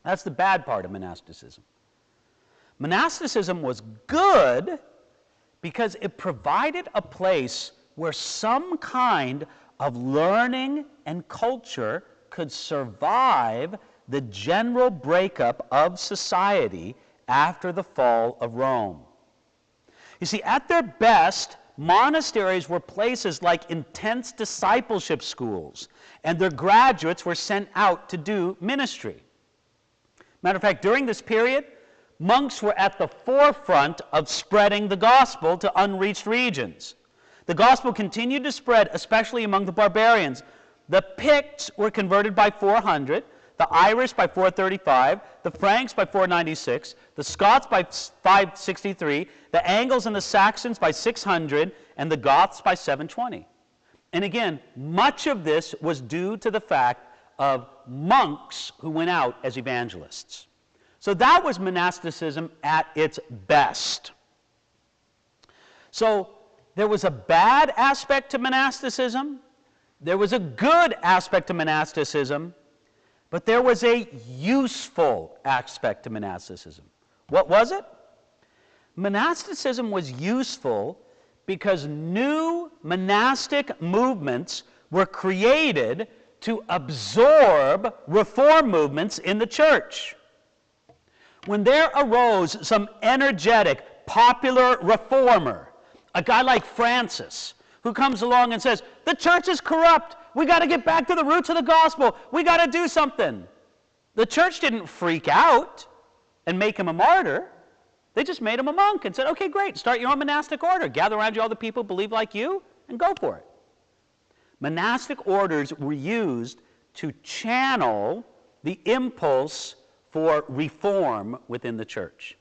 That's the bad part of monasticism. Monasticism was good because it provided a place where some kind of learning and culture could survive the general breakup of society after the fall of Rome. You see, at their best, monasteries were places like intense discipleship schools, and their graduates were sent out to do ministry. Matter of fact, during this period, monks were at the forefront of spreading the gospel to unreached regions. The gospel continued to spread, especially among the barbarians. The Picts were converted by 400, the Irish by 435, the Franks by 496, the Scots by 563, the Angles and the Saxons by 600, and the Goths by 720. And again, much of this was due to the fact of monks who went out as evangelists. So that was monasticism at its best. So there was a bad aspect to monasticism, there was a good aspect to monasticism, but there was a useful aspect to monasticism. What was it? Monasticism was useful because new monastic movements were created to absorb reform movements in the church. When there arose some energetic, popular reformer, a guy like Francis, who comes along and says, the church is corrupt, we got to get back to the roots of the gospel, we got to do something. The church didn't freak out and make him a martyr. They just made him a monk and said, okay, great, start your own monastic order. Gather around you all the people who believe like you and go for it. Monastic orders were used to channel the impulse for reform within the church.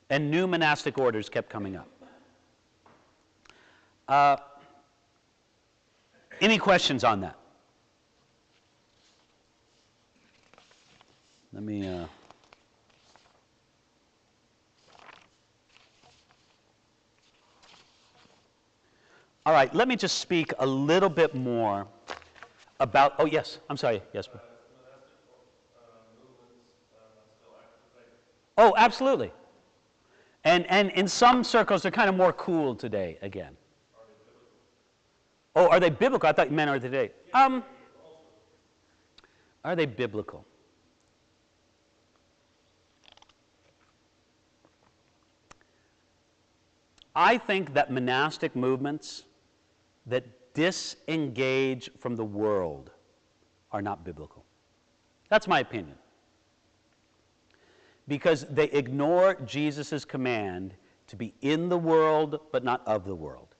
And new monastic orders kept coming up. Any questions on that? Let me... All right, let me just speak a little bit more about... Oh, yes, I'm sorry. Yes, bro. Oh, absolutely. And in some circles, they're kind of more cool today, again. Oh, are they biblical? I thought you meant are they today. Are they biblical? I think that monastic movements that disengage from the world are not biblical. That's my opinion. Because they ignore Jesus' command to be in the world but not of the world.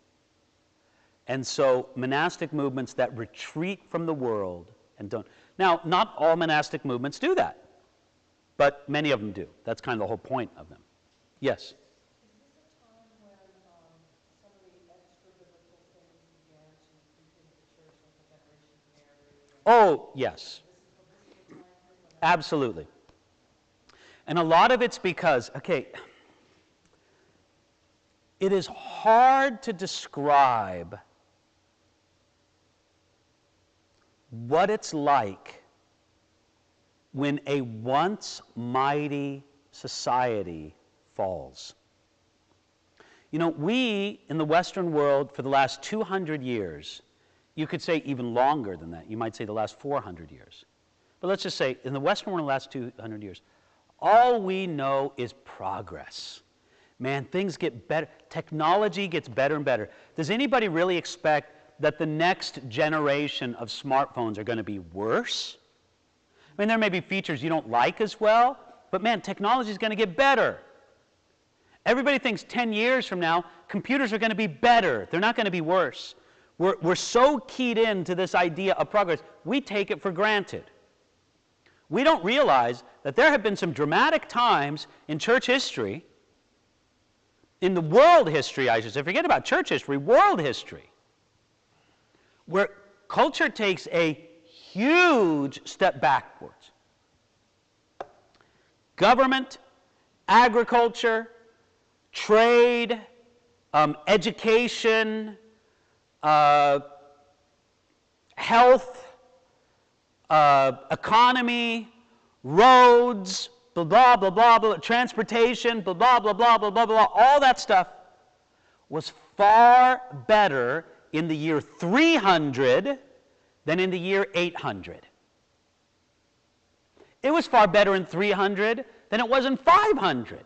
And so monastic movements that retreat from the world and don't. Now, not all monastic movements do that, but many of them do. That's kind of the whole point of them. Yes? Is this a time when some of the extra-biblical things began to creep into the church, like the veneration of Mary? Oh, yes. This is the time period when that Absolutely. And a lot of it's because, okay, it is hard to describe what it's like when a once mighty society falls. You know, we in the Western world for the last 200 years, you could say even longer than that, you might say the last 400 years. But let's just say in the Western world in the last 200 years, all we know is progress. Man, things get better. Technology gets better and better. Does anybody really expect that the next generation of smartphones are going to be worse? I mean, there may be features you don't like as well, but man, technology is going to get better. Everybody thinks 10 years from now, computers are going to be better. They're not going to be worse. We're so keyed into this idea of progress, we take it for granted. We don't realize that there have been some dramatic times in church history, in the world history, I should say, forget about church history, world history, where culture takes a huge step backwards. Government, agriculture, trade, education, health, economy, roads, blah, blah, blah, blah, blah, transportation, blah, blah, blah, blah, blah, blah, blah, all that stuff was far better in the year 300 than in the year 800. It was far better in 300 than it was in 500.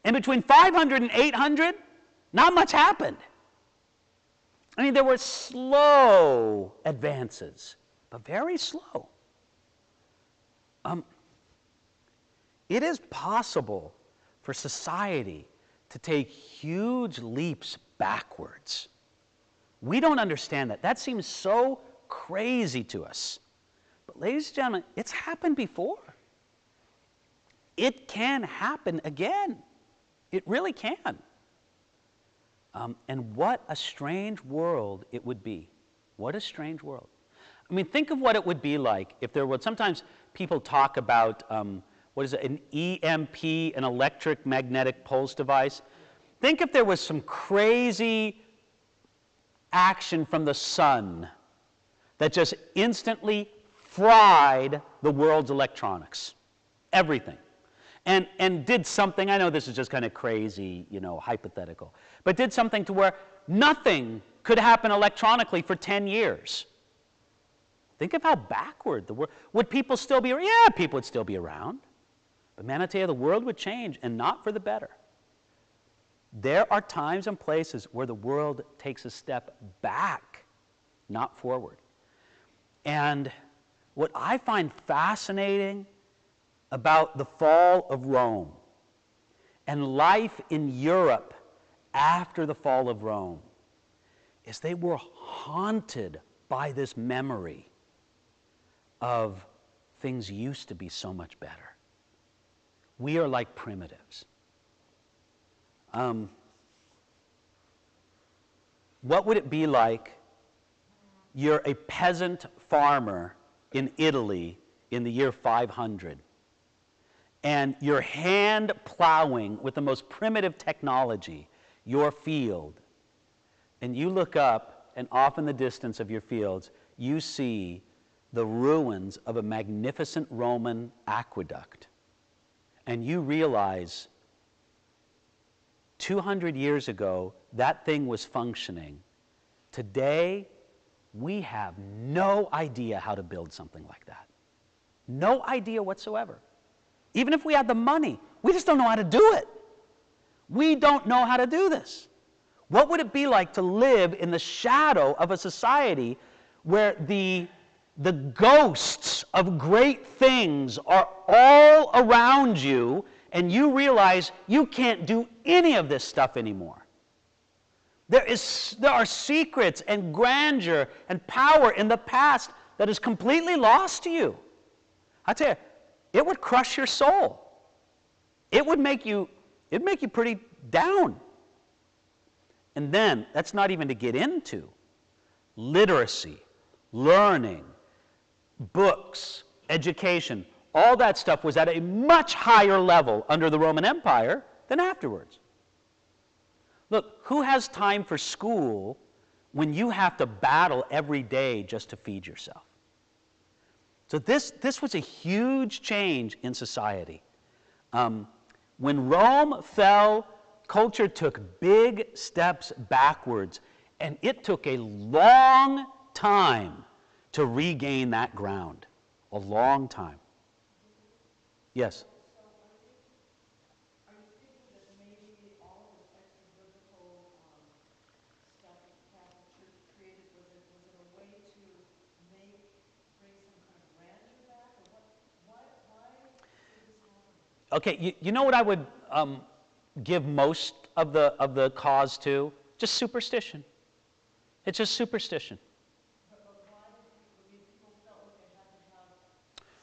And between 500 and 800, not much happened. I mean, there were slow advances, but very slow. It is possible for society to take huge leaps backwards. We don't understand that. That seems so crazy to us. But ladies and gentlemen, it's happened before. It can happen again. It really can. And what a strange world it would be. What a strange world. I mean, think of what it would be like if there were, sometimes people talk about, what is it, an EMP, an electric magnetic pulse device. Think if there was some crazy action from the sun that just instantly fried the world's electronics, everything. And did something, I know this is just kind of crazy, you know, hypothetical, but did something to where nothing could happen electronically for 10 years. Think of how backward the world, would people still be around? Yeah, people would still be around. But man, I tell you, the world would change, and not for the better. There are times and places where the world takes a step back, not forward. And what I find fascinating about the fall of Rome and life in Europe after the fall of Rome is they were haunted by this memory of things used to be so much better. We are like primitives. What would it be like? You're a peasant farmer in Italy in the year 500, and you're hand plowing with the most primitive technology your field, and you look up, and off in the distance of your fields, you see the ruins of a magnificent Roman aqueduct, and you realize 200 years ago, that thing was functioning. Today, we have no idea how to build something like that. No idea whatsoever. Even if we had the money, we just don't know how to do it. We don't know how to do this. What would it be like to live in the shadow of a society where the ghosts of great things are all around you, and you realize you can't do any of this stuff anymore? There are secrets and grandeur and power in the past that is completely lost to you. I tell you, it would crush your soul. It'd make you pretty down. And then, that's not even to get into literacy, learning, books, education. All that stuff was at a much higher level under the Roman Empire than afterwards. Look, who has time for school when you have to battle every day just to feed yourself? So this was a huge change in society. When Rome fell, culture took big steps backwards, and it took a long time to regain that ground. A long time. Yes? Are you thinking that maybe all of this extra-biblical stuff that the Catholic Church created, was it a way to bring some kind of grandeur back? Or why did this happen? Okay, you know what I would give most of the cause to? Just superstition. It's just superstition. But why did people felt like they had to have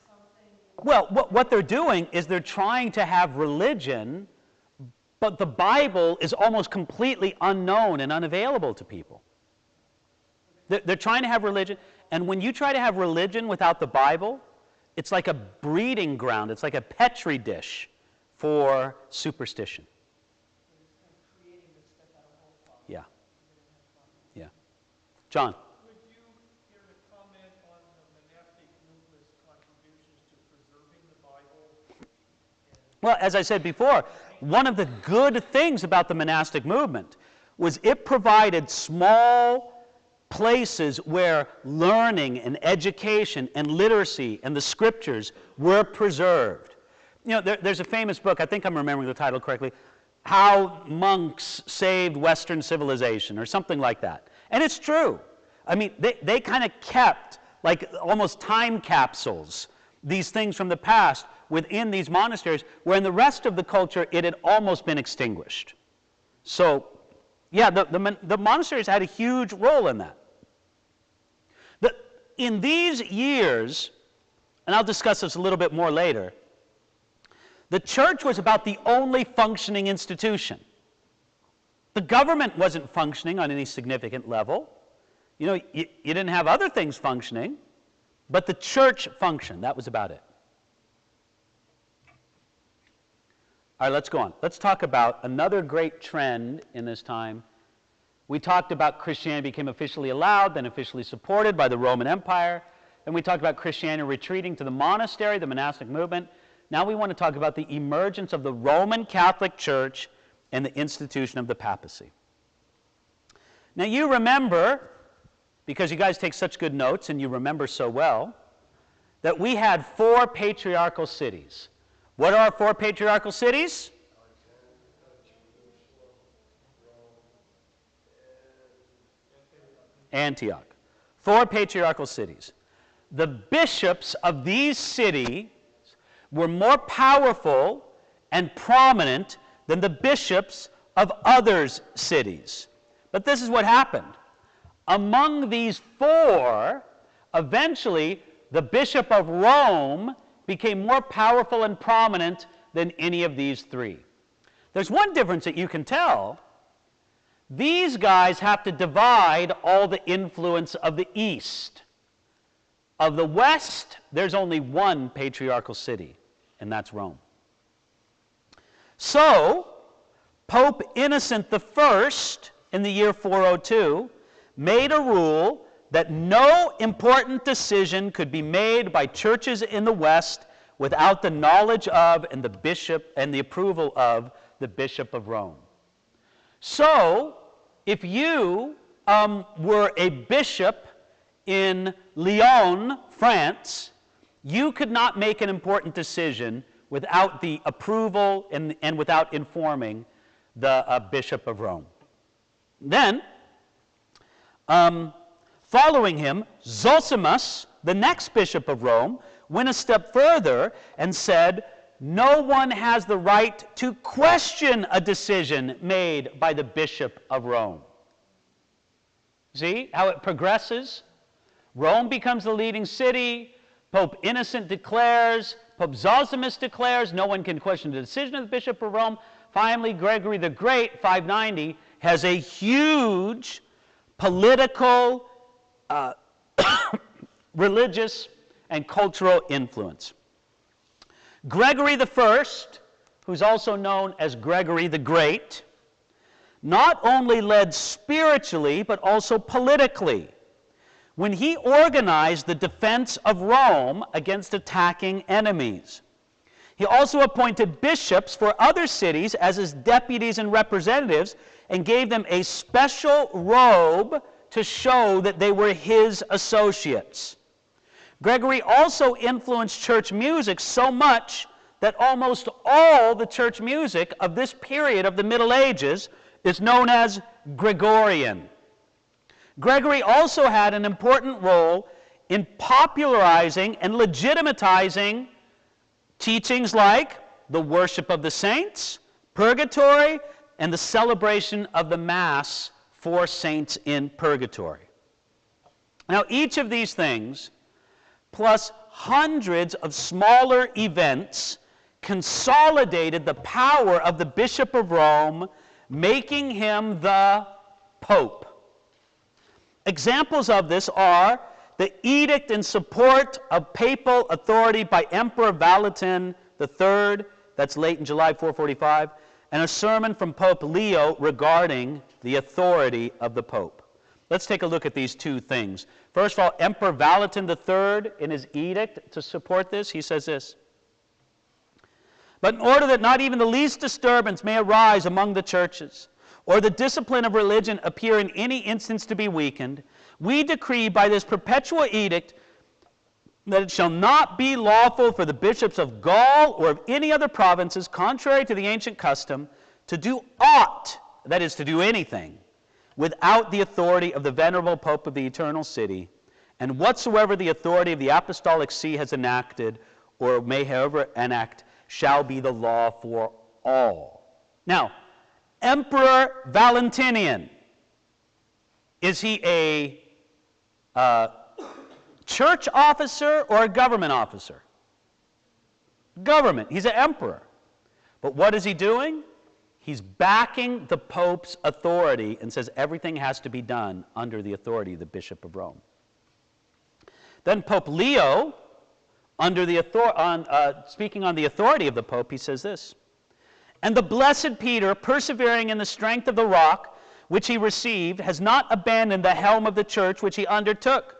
something? Well, what they're doing is they're trying to have religion, but the Bible is almost completely unknown and unavailable to people. They're trying to have religion, and when you try to have religion without the Bible, it's like a breeding ground. It's like a petri dish for superstition. Yeah. Yeah. John. Would you care to comment on the monastic movement's contributions to preserving the Bible? Well, as I said before, one of the good things about the monastic movement was it provided small places where learning and education and literacy and the scriptures were preserved. You know, there's a famous book, I think I'm remembering the title correctly, How Monks Saved Western Civilization, or something like that. And it's true. I mean, they kind of kept, like almost time capsules, these things from the past within these monasteries, where in the rest of the culture it had almost been extinguished. So, yeah, the monasteries had a huge role in that. In these years, and I'll discuss this a little bit more later, the church was about the only functioning institution. The government wasn't functioning on any significant level. You know, you didn't have other things functioning, but the church functioned. That was about it. All right, let's go on. Let's talk about another great trend in this time. We talked about Christianity became officially allowed, then officially supported by the Roman Empire. And we talked about Christianity retreating to the monastery, the monastic movement. Now we want to talk about the emergence of the Roman Catholic Church and the institution of the papacy. Now you remember, because you guys take such good notes and you remember so well, that we had 4 patriarchal cities. What are our 4 patriarchal cities? Antioch. 4 patriarchal cities. The bishops of these cities were more powerful and prominent than the bishops of others' cities. But this is what happened. Among these 4, eventually the Bishop of Rome became more powerful and prominent than any of these 3. There's one difference that you can tell. These guys have to divide all the influence of the East. Of the West, there's only one patriarchal city, and that's Rome. So, Pope Innocent I, in the year 402, made a rule that no important decision could be made by churches in the West without the knowledge of and the approval of the Bishop of Rome. So, if you were a bishop in Lyon, France, you could not make an important decision without the approval and without informing the Bishop of Rome. Then, following him, Zosimus, the next Bishop of Rome, went a step further and said, no one has the right to question a decision made by the Bishop of Rome. See how it progresses? Rome becomes the leading city. Pope Innocent declares, Pope Zosimus declares, no one can question the decision of the Bishop of Rome. Finally, Gregory the Great, 590, has a huge political, religious, and cultural influence. Gregory I, who's also known as Gregory the Great, not only led spiritually, but also politically, when he organized the defense of Rome against attacking enemies. He also appointed bishops for other cities as his deputies and representatives and gave them a special robe to show that they were his associates. Gregory also influenced church music so much that almost all the church music of this period of the Middle Ages is known as Gregorian. Gregory also had an important role in popularizing and legitimatizing teachings like the worship of the saints, purgatory, and the celebration of the Mass for saints in purgatory. Now, each of these things, plus hundreds of smaller events, consolidated the power of the Bishop of Rome, making him the Pope. Examples of this are the edict in support of papal authority by Emperor Valentin III, that's late in July 445, and a sermon from Pope Leo regarding the authority of the Pope. Let's take a look at these two things. First of all, Emperor Valentin III, in his edict to support this, he says this: "But in order that not even the least disturbance may arise among the churches, or the discipline of religion appear in any instance to be weakened, we decree by this perpetual edict that it shall not be lawful for the bishops of Gaul or of any other provinces, contrary to the ancient custom, to do aught, that is, to do anything, without the authority of the venerable Pope of the Eternal City, and whatsoever the authority of the Apostolic See has enacted, or may however enact, shall be the law for all." Now, Emperor Valentinian, is he a church officer or a government officer? Government. He's an emperor. But what is he doing? He's backing the Pope's authority and says everything has to be done under the authority of the Bishop of Rome. Then Pope Leo, speaking on the authority of the Pope, he says this: "And the blessed Peter, persevering in the strength of the rock which he received, has not abandoned the helm of the church which he undertook.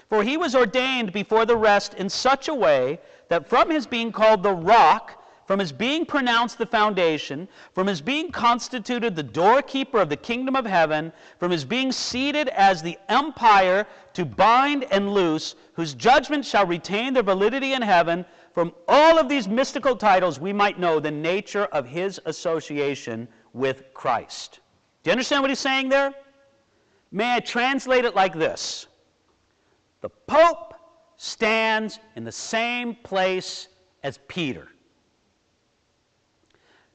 For he was ordained before the rest in such a way that from his being called the rock, from his being pronounced the foundation, from his being constituted the doorkeeper of the kingdom of heaven, from his being seated as the umpire to bind and loose, whose judgment shall retain their validity in heaven, from all of these mystical titles we might know the nature of his association with Christ." Do you understand what he's saying there? May I translate it like this: the Pope stands in the same place as Peter.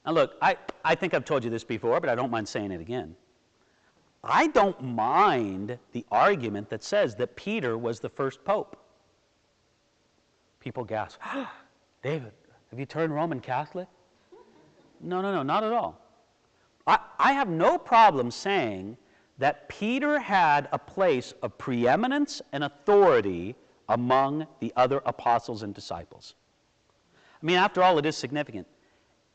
Now look, I think I've told you this before, but I don't mind saying it again. I don't mind the argument that says that Peter was the first pope. People gasp, "David, have you turned Roman Catholic?" No, not at all. I have no problem saying that Peter had a place of preeminence and authority among the other apostles and disciples. I mean, after all, it is significant.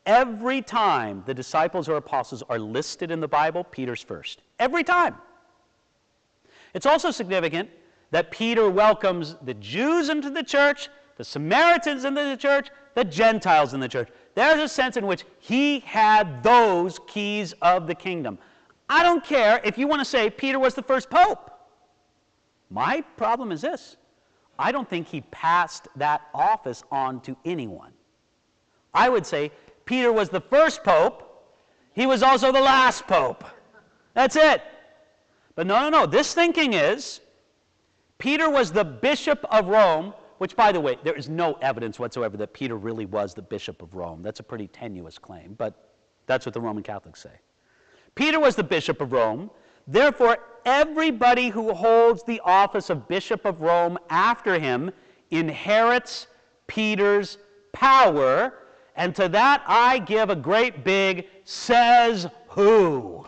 Every time the disciples or apostles are listed in the Bible, Peter's first. Every time. It's also significant that Peter welcomes the Jews into the church, the Samaritans into the church, the Gentiles in the church. There's a sense in which he had those keys of the kingdom. I don't care if you want to say Peter was the first pope. My problem is this: I don't think he passed that office on to anyone. I would say Peter was the first pope. he was also the last pope. That's it. But no. This thinking is Peter was the bishop of Rome, which, by the way, there is no evidence whatsoever that Peter really was the bishop of Rome. That's a pretty tenuous claim, but that's what the Roman Catholics say. Peter was the bishop of Rome. Therefore, everybody who holds the office of bishop of Rome after him inherits Peter's power, and to that I give a great big says who.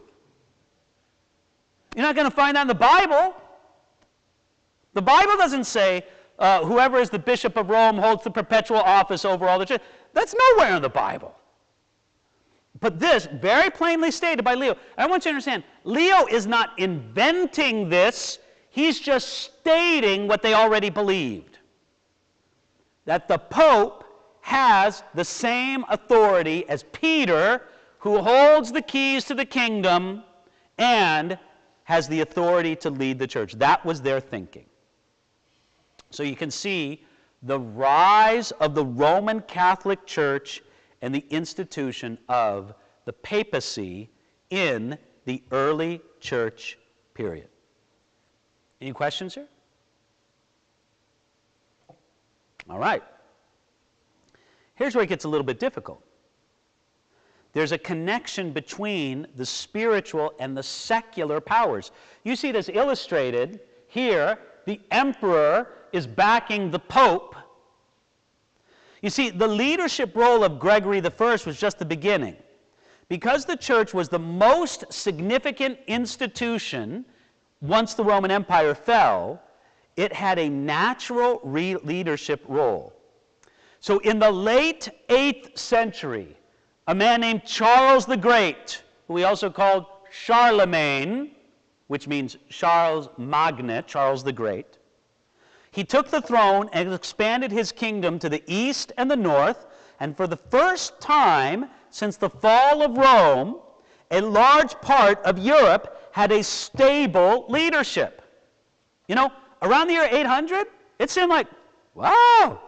You're not going to find that in the Bible. The Bible doesn't say whoever is the bishop of Rome holds the perpetual office over all the church. That's nowhere in the Bible. But this, very plainly stated by Leo. I want you to understand, Leo is not inventing this. He's just stating what they already believed. That the Pope has the same authority as Peter, who holds the keys to the kingdom and has the authority to lead the church. That was their thinking. So you can see the rise of the Roman Catholic Church and the institution of the papacy in the early church period. Any questions here? All right. Here's where it gets a little bit difficult. There's a connection between the spiritual and the secular powers. You see this illustrated here. The emperor is backing the pope. You see, the leadership role of Gregory I was just the beginning. Because the church was the most significant institution once the Roman Empire fell, it had a natural leadership role. So in the late 8th century, a man named Charles the Great, who we also called Charlemagne, which means Charles Magne, Charles the Great, he took the throne and expanded his kingdom to the east and the north, and for the first time since the fall of Rome, a large part of Europe had a stable leadership. You know, around the year 800, it seemed like, wow,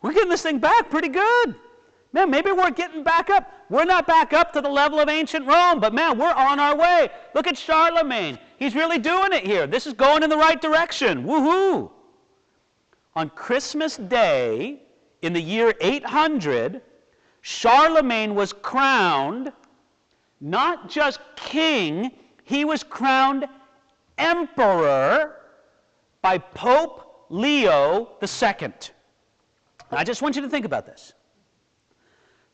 we're getting this thing back pretty good. Man, maybe we're getting back up. We're not back up to the level of ancient Rome, but man, we're on our way. Look at Charlemagne. He's really doing it here. This is going in the right direction. Woohoo! On Christmas Day, in the year 800, Charlemagne was crowned not just king, he was crowned emperor by Pope Leo II. I just want you to think about this.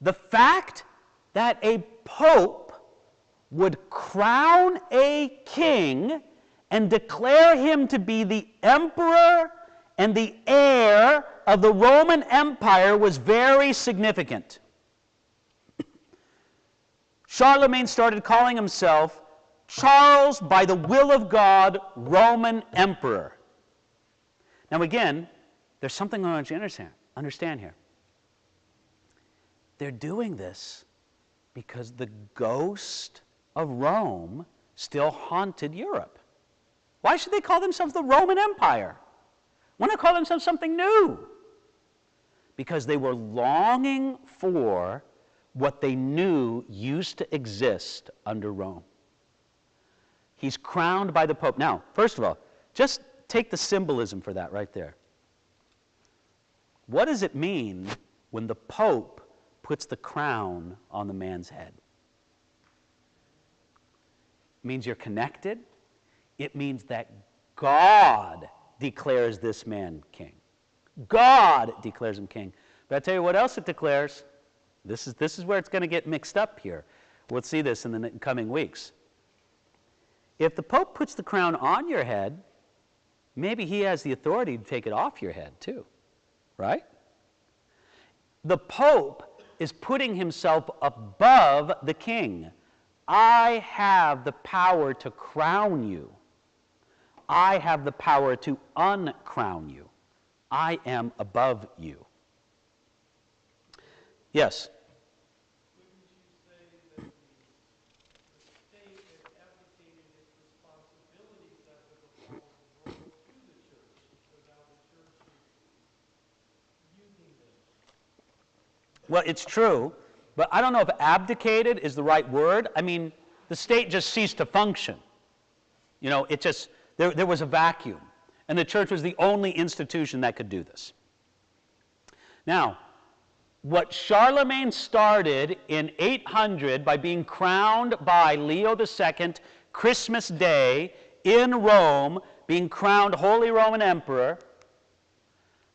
The fact that a pope would crown a king and declare him to be the emperor and the heir of the Roman Empire was very significant. Charlemagne started calling himself Charles, by the will of God, Roman Emperor. Now again, there's something I want you to understand here. They're doing this because the ghost of Rome still haunted Europe. Why should they call themselves the Roman Empire? Why not call themselves something new? Because they were longing for what they knew used to exist under Rome. He's crowned by the Pope. Now, first of all, just take the symbolism for that right there. What does it mean when the Pope puts the crown on the man's head? It means you're connected. It means that God declares this man king. God declares him king. But I tell you what else it declares. This is where it's going to get mixed up here. We'll see this in the coming weeks. If the Pope puts the crown on your head, maybe he has the authority to take it off your head too, right? The Pope is putting himself above the king. I have the power to crown you. I have the power to uncrown you. I am above you. Yes? Wouldn't you say that the state is abdicating its responsibilities as it falls to the church, so now the church is using them? Well, it's true. But I don't know if abdicated is the right word. I mean, the state just ceased to function. You know, it just, there was a vacuum. And the church was the only institution that could do this. Now, what Charlemagne started in 800 by being crowned by Leo II, Christmas Day in Rome, being crowned Holy Roman Emperor,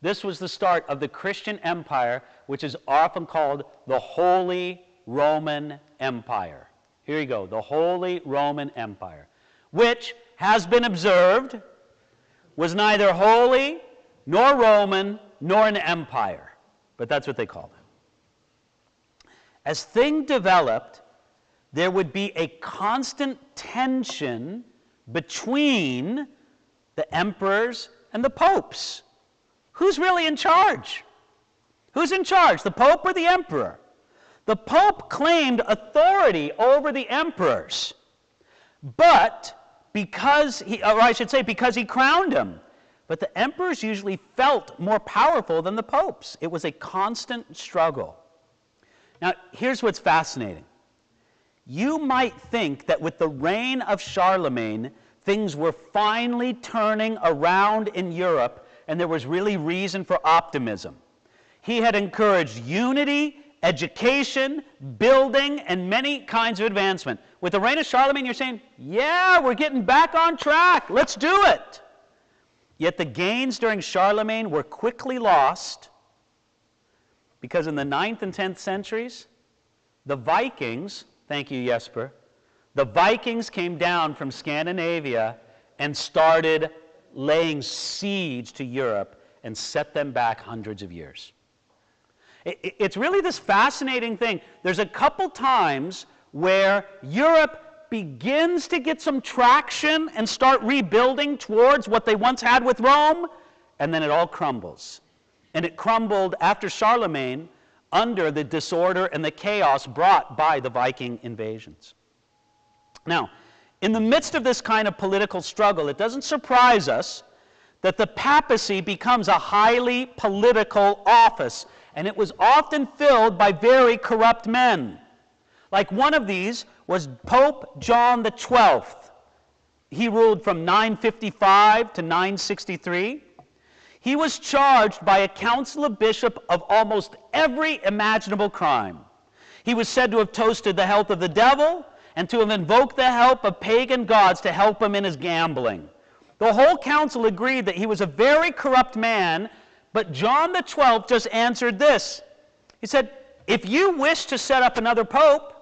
this was the start of the Christian Empire, which is often called the Holy Roman Empire. Here you go, the Holy Roman Empire, which has been observed was neither holy, nor Roman, nor an empire. But that's what they called it. As things developed, there would be a constant tension between the emperors and the popes. Who's really in charge? Who's in charge, the pope or the emperor? The pope claimed authority over the emperors, but because because he crowned him. But the emperors usually felt more powerful than the popes. It was a constant struggle. Now, here's what's fascinating. You might think that with the reign of Charlemagne, things were finally turning around in Europe, and there was really reason for optimism. He had encouraged unity, education, building, and many kinds of advancement. With the reign of Charlemagne, you're saying, yeah, we're getting back on track. Let's do it. Yet the gains during Charlemagne were quickly lost because in the 9th and 10th centuries, the Vikings, thank you, Jesper, the Vikings came down from Scandinavia and started laying siege to Europe and set them back hundreds of years. It's really this fascinating thing. There's a couple times where Europe begins to get some traction and start rebuilding towards what they once had with Rome, and then it all crumbles. And it crumbled after Charlemagne under the disorder and the chaos brought by the Viking invasions. Now, in the midst of this kind of political struggle, it doesn't surprise us that the papacy becomes a highly political office, and it was often filled by very corrupt men. Like one of these was Pope John XII. He ruled from 955 to 963. He was charged by a council of bishops of almost every imaginable crime. He was said to have toasted the health of the devil and to have invoked the help of pagan gods to help him in his gambling. The whole council agreed that he was a very corrupt man, but John XII just answered this. He said, if you wish to set up another pope,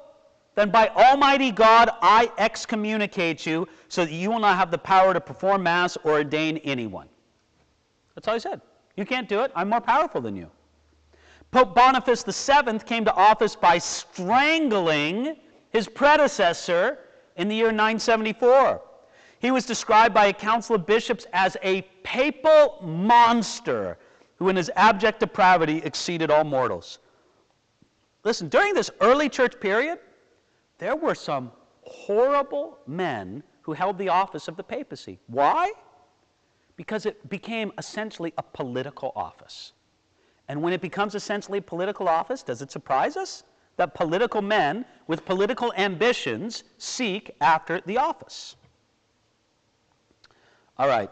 then by Almighty God I excommunicate you so that you will not have the power to perform Mass or ordain anyone. That's all he said. You can't do it. I'm more powerful than you. Pope Boniface VII came to office by strangling his predecessor in the year 974. He was described by a council of bishops as a papal monster who in his abject depravity exceeded all mortals. Listen, during this early church period, there were some horrible men who held the office of the papacy. Why? Because it became essentially a political office. And when it becomes essentially a political office, does it surprise us that political men with political ambitions seek after the office? All right.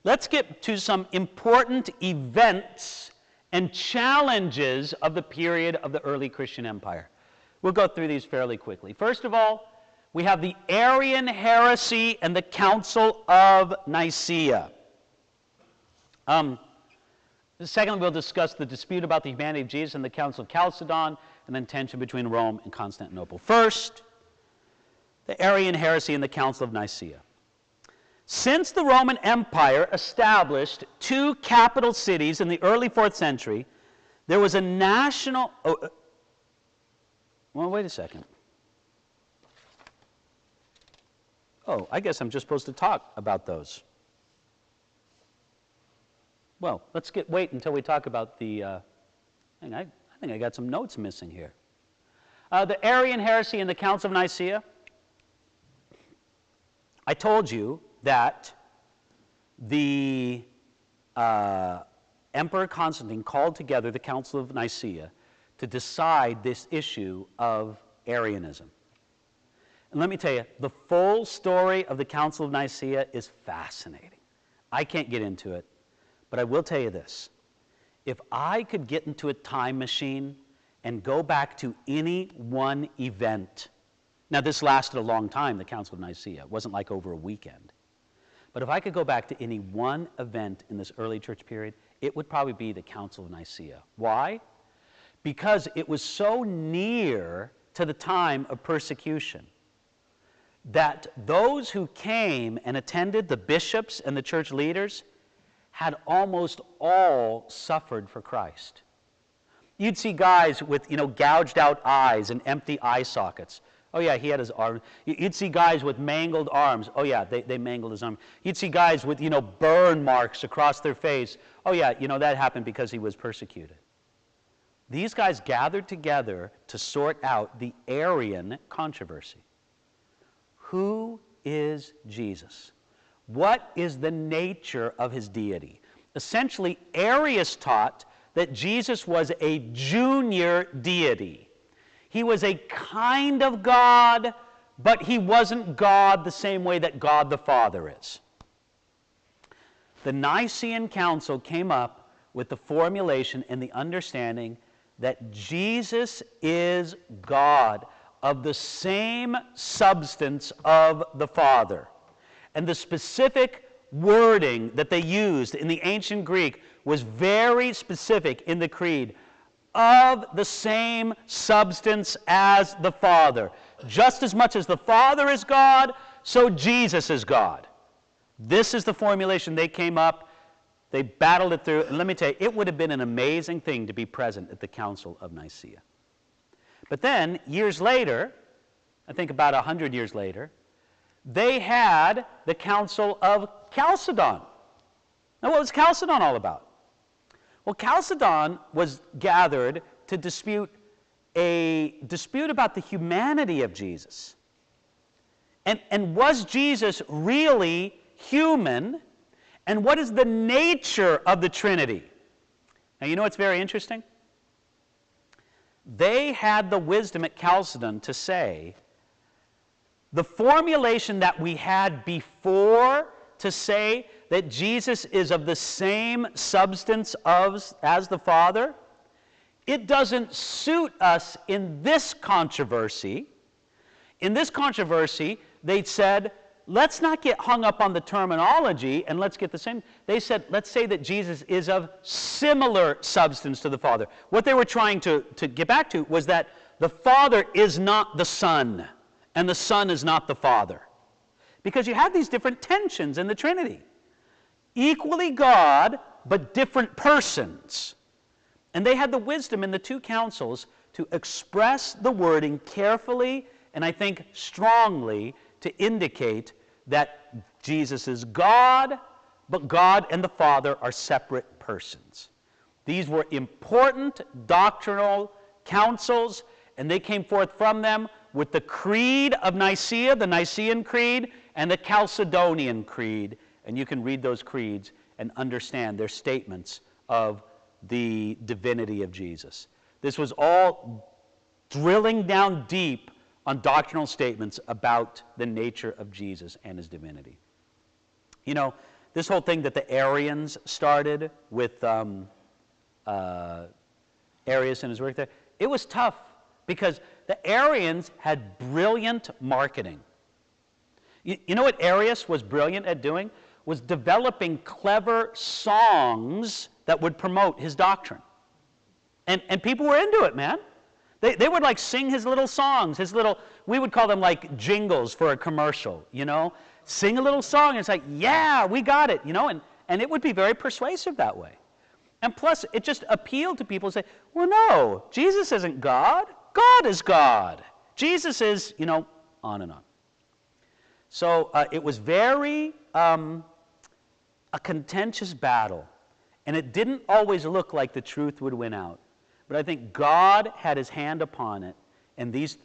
Let's get to some important events and challenges of the period of the early Christian empire. We'll go through these fairly quickly. First of all, we have the Arian heresy and the Council of Nicaea. Secondly, we'll discuss the dispute about the humanity of Jesus and the Council of Chalcedon, and then tension between Rome and Constantinople. First, the Arian heresy and the Council of Nicaea. Since the Roman Empire established two capital cities in the early 4th century, there was a national... well, wait a second. Oh, I guess I'm just supposed to talk about those. Well, let's wait until we talk about the... I think I got some notes missing here. The Arian heresy and the Council of Nicaea. I told you that the Emperor Constantine called together the Council of Nicaea to decide this issue of Arianism. And let me tell you, the full story of the Council of Nicaea is fascinating. I can't get into it, but I will tell you this. If I could get into a time machine and go back to any one event, now this lasted a long time, the Council of Nicaea. It wasn't like over a weekend. But if I could go back to any one event in this early church period, it would probably be the Council of Nicaea. Why? Because it was so near to the time of persecution that those who came and attended, the bishops and the church leaders, had almost all suffered for Christ. You'd see guys with, gouged out eyes and empty eye sockets. Oh yeah, he had his arm. You'd see guys with mangled arms. Oh yeah, they mangled his arm. You'd see guys with, burn marks across their face. Oh yeah, that happened because he was persecuted. These guys gathered together to sort out the Arian controversy. Who is Jesus? What is the nature of his deity? Essentially, Arius taught that Jesus was a junior deity. He was a kind of God, but he wasn't God the same way that God the Father is. The Nicene Council came up with the formulation and the understanding that Jesus is God of the same substance of the Father. And the specific wording that they used in the ancient Greek was very specific in the creed. Of the same substance as the Father. Just as much as the Father is God, so Jesus is God. This is the formulation they came up. They battled it through. And let me tell you, it would have been an amazing thing to be present at the Council of Nicaea. But then, years later, I think about 100 years later, they had the Council of Chalcedon. Now, what was Chalcedon all about? Well, Chalcedon was gathered to dispute about the humanity of Jesus. And was Jesus really human? And what is the nature of the Trinity? Now, you know what's very interesting? They had the wisdom at Chalcedon to say, the formulation that we had before to say that Jesus is of the same substance as the Father, it doesn't suit us in this controversy. In this controversy, they said, let's not get hung up on the terminology and let's get the same. They said, let's say that Jesus is of similar substance to the Father. What they were trying to get back to was that the Father is not the Son, and the Son is not the Father. Because you have these different tensions in the Trinity. Equally God, but different persons. And they had the wisdom in the two councils to express the wording carefully and I think strongly to indicate that Jesus is God, but God and the Father are separate persons. These were important doctrinal councils, and they came forth from them with the Creed of Nicaea, the Nicene Creed, and the Chalcedonian Creed. And you can read those creeds and understand their statements of the divinity of Jesus. This was all drilling down deep on doctrinal statements about the nature of Jesus and his divinity. You know, this whole thing that the Arians started with Arius and his work there, it was tough because the Arians had brilliant marketing. You know what Arius was brilliant at doing? Was developing clever songs that would promote his doctrine. And people were into it, man. They would like sing his little songs, we would call them like jingles for a commercial, you know? Sing a little song and it's like, yeah, we got it, you know? And it would be very persuasive that way. And plus, it just appealed to people to say, well, no, Jesus isn't God. God is God. Jesus is, you know, on and on. So it was very a contentious battle. And it didn't always look like the truth would win out. But I think God had his hand upon it. And these,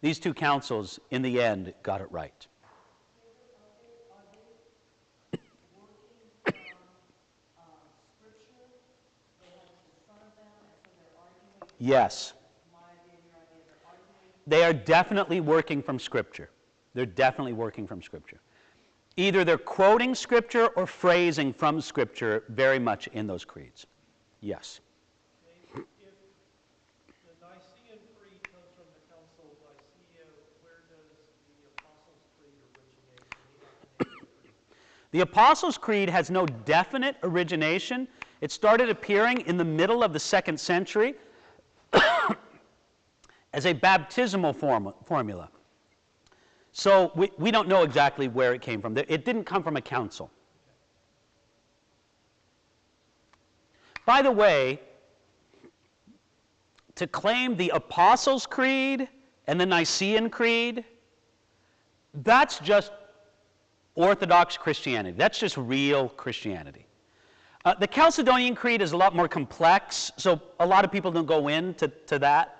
these two councils, in the end, got it right. Scripture, they have it in front of them, Yes. my idea and your idea, they're arguing? They are definitely working from Scripture. They're definitely working from Scripture. Either they're quoting Scripture or phrasing from Scripture very much in those creeds. Yes. Okay, if the Nicene Creed comes from the Council of Nicaea, where does the Apostles' Creed originate in the Athanasian Creed? The Apostles' Creed has no definite origination. It started appearing in the middle of the 2nd century as a baptismal formula. So we don't know exactly where it came from. It didn't come from a council. By the way, to claim the Apostles' Creed and the Nicene Creed, that's just Orthodox Christianity. That's just real Christianity. The Chalcedonian Creed is a lot more complex, so a lot of people don't go into that.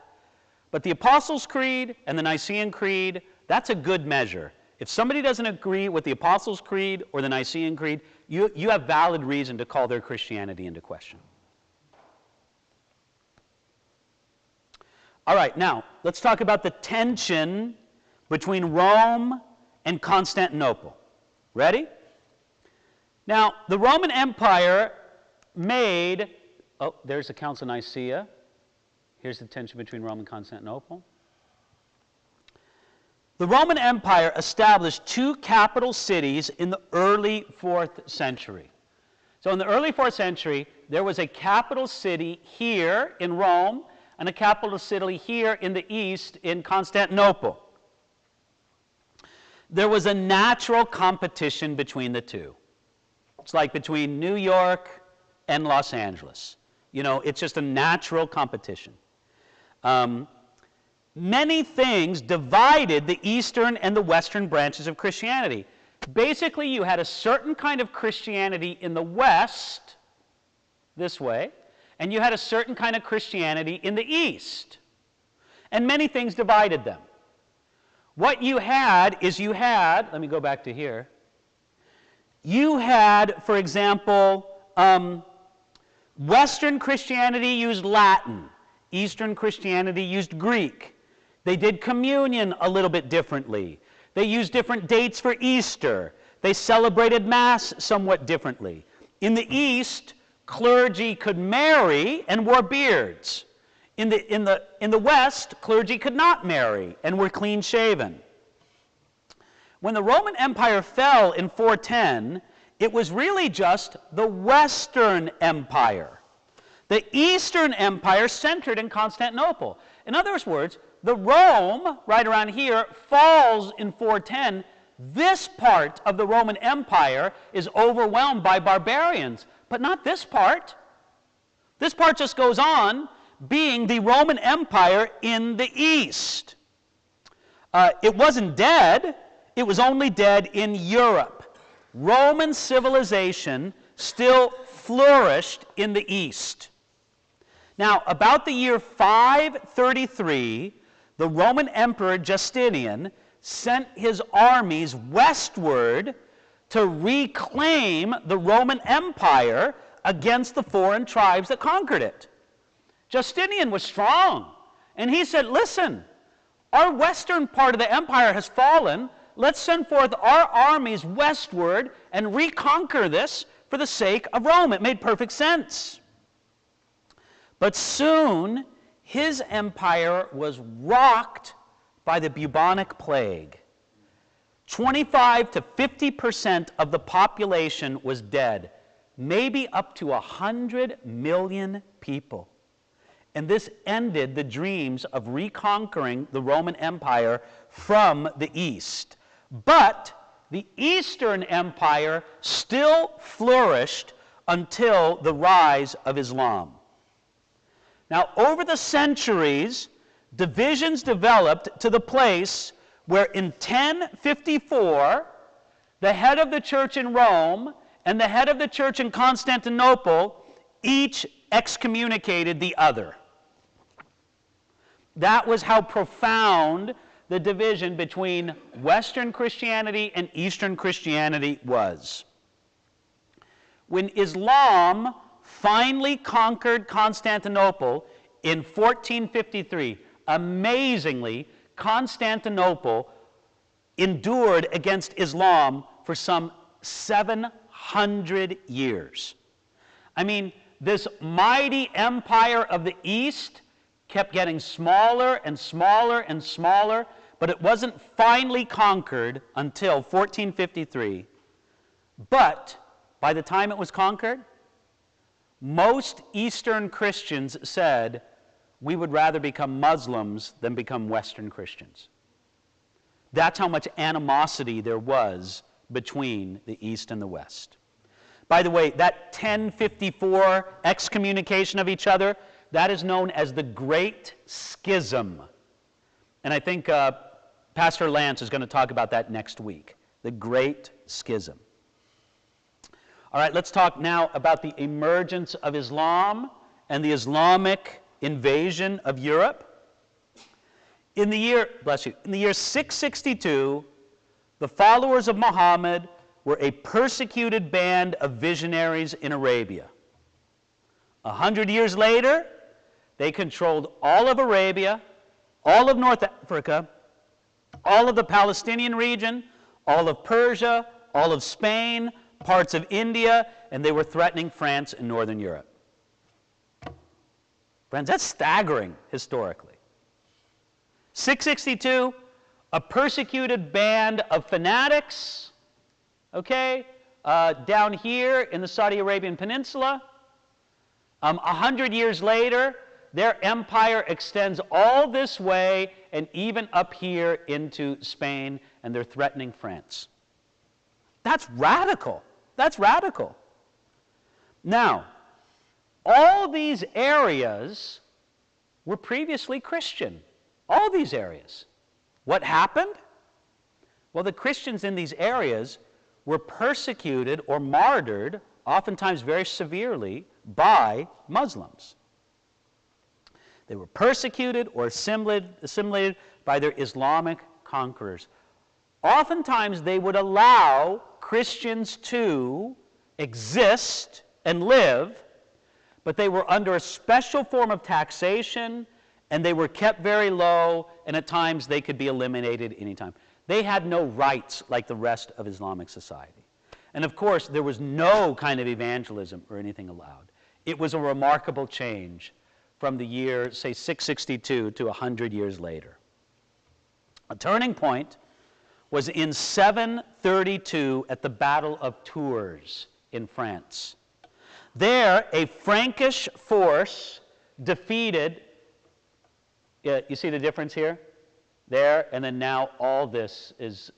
But the Apostles' Creed and the Nicene Creed, that's a good measure. If somebody doesn't agree with the Apostles' Creed or the Nicene Creed, you have valid reason to call their Christianity into question. All right, now, let's talk about the tension between Rome and Constantinople. Ready? Now, the Roman Empire made, oh, there's the Council of Nicaea. Here's the tension between Rome and Constantinople. The Roman Empire established 2 capital cities in the early 4th century. So in the early 4th century, there was a capital city here in Rome and a capital city here in the east in Constantinople. There was a natural competition between the two. It's like between New York and Los Angeles. You know, it's just a natural competition. Many things divided the eastern and the western branches of Christianity. Basically, you had a certain kind of Christianity in the West, this way, and you had a certain kind of Christianity in the East. And many things divided them. What you had is let me go back to here. You had, for example, Western Christianity used Latin. Eastern Christianity used Greek. They did communion a little bit differently. They used different dates for Easter. They celebrated Mass somewhat differently. In the East, clergy could marry and wore beards. In the West, clergy could not marry and were clean-shaven. When the Roman Empire fell in 410, it was really just the Western Empire. The Eastern Empire centered in Constantinople. In other words, the Rome, right around here, falls in 410. This part of the Roman Empire is overwhelmed by barbarians, but not this part. This part just goes on being the Roman Empire in the East. It wasn't dead. It was only dead in Europe. Roman civilization still flourished in the East. Now, about the year 533, the Roman Emperor Justinian sent his armies westward to reclaim the Roman Empire against the foreign tribes that conquered it. Justinian was strong, and he said, listen, our western part of the empire has fallen. Let's send forth our armies westward and reconquer this for the sake of Rome. It made perfect sense. But soon, his empire was rocked by the bubonic plague. 25 to 50% of the population was dead, maybe up to 100 million people. And this ended the dreams of reconquering the Roman Empire from the east. But the Eastern Empire still flourished until the rise of Islam. Now, over the centuries, divisions developed to the place where in 1054, the head of the church in Rome and the head of the church in Constantinople each excommunicated the other. That was how profound the division between Western Christianity and Eastern Christianity was. When Islam finally conquered Constantinople in 1453, amazingly, Constantinople endured against Islam for some 700 years. I mean, this mighty empire of the East kept getting smaller and smaller and smaller, but it wasn't finally conquered until 1453. But by the time it was conquered, most Eastern Christians said, we would rather become Muslims than become Western Christians. That's how much animosity there was between the East and the West. By the way, that 1054 excommunication of each other, that is known as the Great Schism. And I think Pastor Lance is going to talk about that next week, the Great Schism. All right, let's talk now about the emergence of Islam and the Islamic invasion of Europe. In the year 662, the followers of Muhammad were a persecuted band of visionaries in Arabia. 100 years later, they controlled all of Arabia, all of North Africa, all of the Palestinian region, all of Persia, all of Spain, parts of India, and they were threatening France and Northern Europe. Friends, that's staggering historically. 662, a persecuted band of fanatics, okay, down here in the Saudi Arabian Peninsula. 100 years later, their empire extends all this way and even up here into Spain, and they're threatening France. That's radical. That's radical. Now, all these areas were previously Christian. All these areas. What happened? Well, the Christians in these areas were persecuted or martyred, oftentimes very severely, by Muslims. They were persecuted or assimilated by their Islamic conquerors. Oftentimes, they would allow Christians to exist and live, but they were under a special form of taxation, and they were kept very low, and at times they could be eliminated anytime. They had no rights like the rest of Islamic society. And of course, there was no kind of evangelism or anything allowed. It was a remarkable change from the year, say, 662 to 100 years later. A turning point was in 732 at the Battle of Tours in France. There, a Frankish force defeated, you see the difference here? There, and then now all this is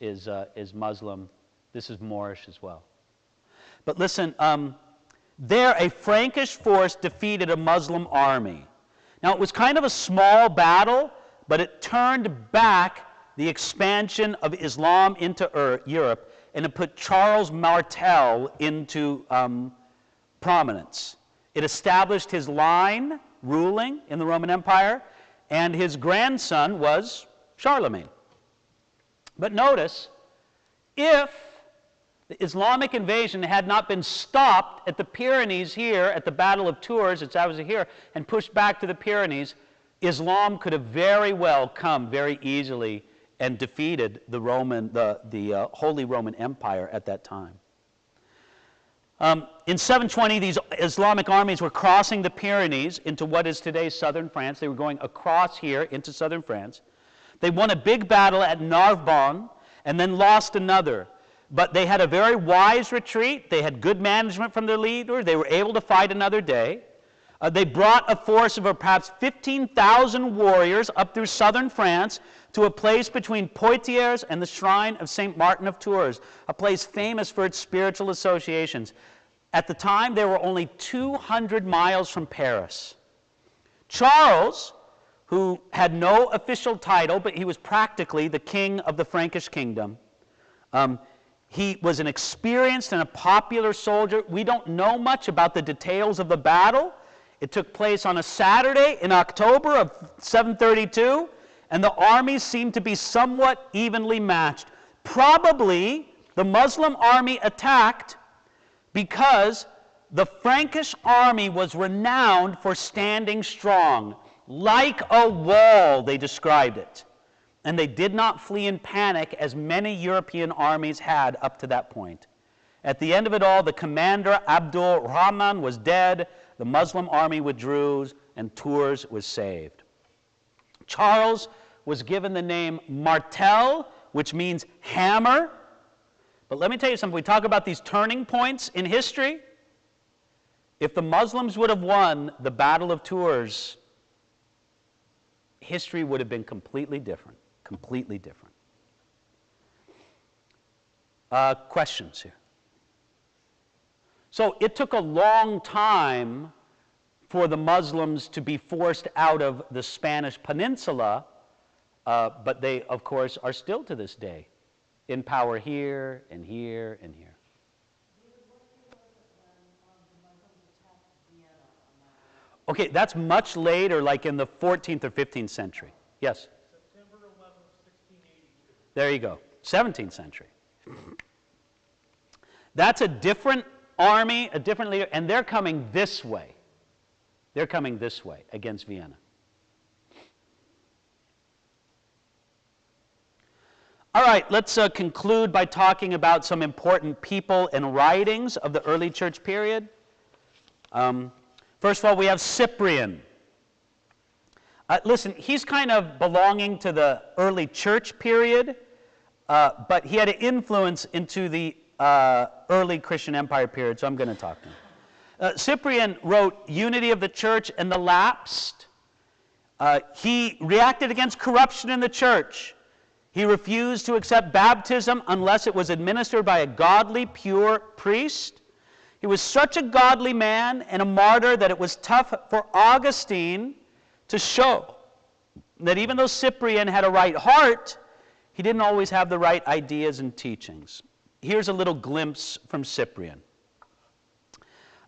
Muslim. This is Moorish as well. But listen, there a Frankish force defeated a Muslim army. Now, it was kind of a small battle, but it turned back the expansion of Islam into Europe, and it put Charles Martel into prominence. It established his line ruling in the Roman Empire, and his grandson was Charlemagne. But notice, if the Islamic invasion had not been stopped at the Pyrenees here, at the Battle of Tours, it's obviously here, and pushed back to the Pyrenees, Islam could have very well come very easily and defeated the Holy Roman Empire at that time. In 720, these Islamic armies were crossing the Pyrenees into what is today southern France. They were going across here into southern France. They won a big battle at Narbonne and then lost another. But they had a very wise retreat. They had good management from their leader. They were able to fight another day. They brought a force of perhaps 15,000 warriors up through southern France to a place between Poitiers and the shrine of St. Martin of Tours, a place famous for its spiritual associations. At the time, they were only 200 miles from Paris. Charles, who had no official title, but he was practically the king of the Frankish kingdom, he was an experienced and a popular soldier. We don't know much about the details of the battle. It took place on a Saturday in October of 732, and the armies seemed to be somewhat evenly matched. Probably the Muslim army attacked because the Frankish army was renowned for standing strong. Like a wall, they described it. And they did not flee in panic as many European armies had up to that point. At the end of it all, the commander, Abdul Rahman, was dead, the Muslim army withdrew, and Tours was saved. Charles was given the name Martel, which means hammer. But let me tell you something. We talk about these turning points in history. If the Muslims would have won the Battle of Tours, history would have been completely different. Completely different. Questions here? So it took a long time for the Muslims to be forced out of the Spanish peninsula, but they, of course, are still to this day in power here and here and here. Okay, that's much later, like in the 14th or 15th century. Yes? September 11th, 1682. There you go. 17th century. That's a different army, a different leader, and they're coming this way. They're coming this way against Vienna. All right, let's conclude by talking about some important people and writings of the early church period. First of all, we have Cyprian. Listen, he's kind of belonging to the early church period, but he had an influence into the early Christian Empire period, so I'm going to talk to him. Cyprian wrote Unity of the Church and the Lapsed. He reacted against corruption in the church. He refused to accept baptism unless it was administered by a godly, pure priest. He was such a godly man and a martyr that it was tough for Augustine to show that even though Cyprian had a right heart, he didn't always have the right ideas and teachings. Here's a little glimpse from Cyprian.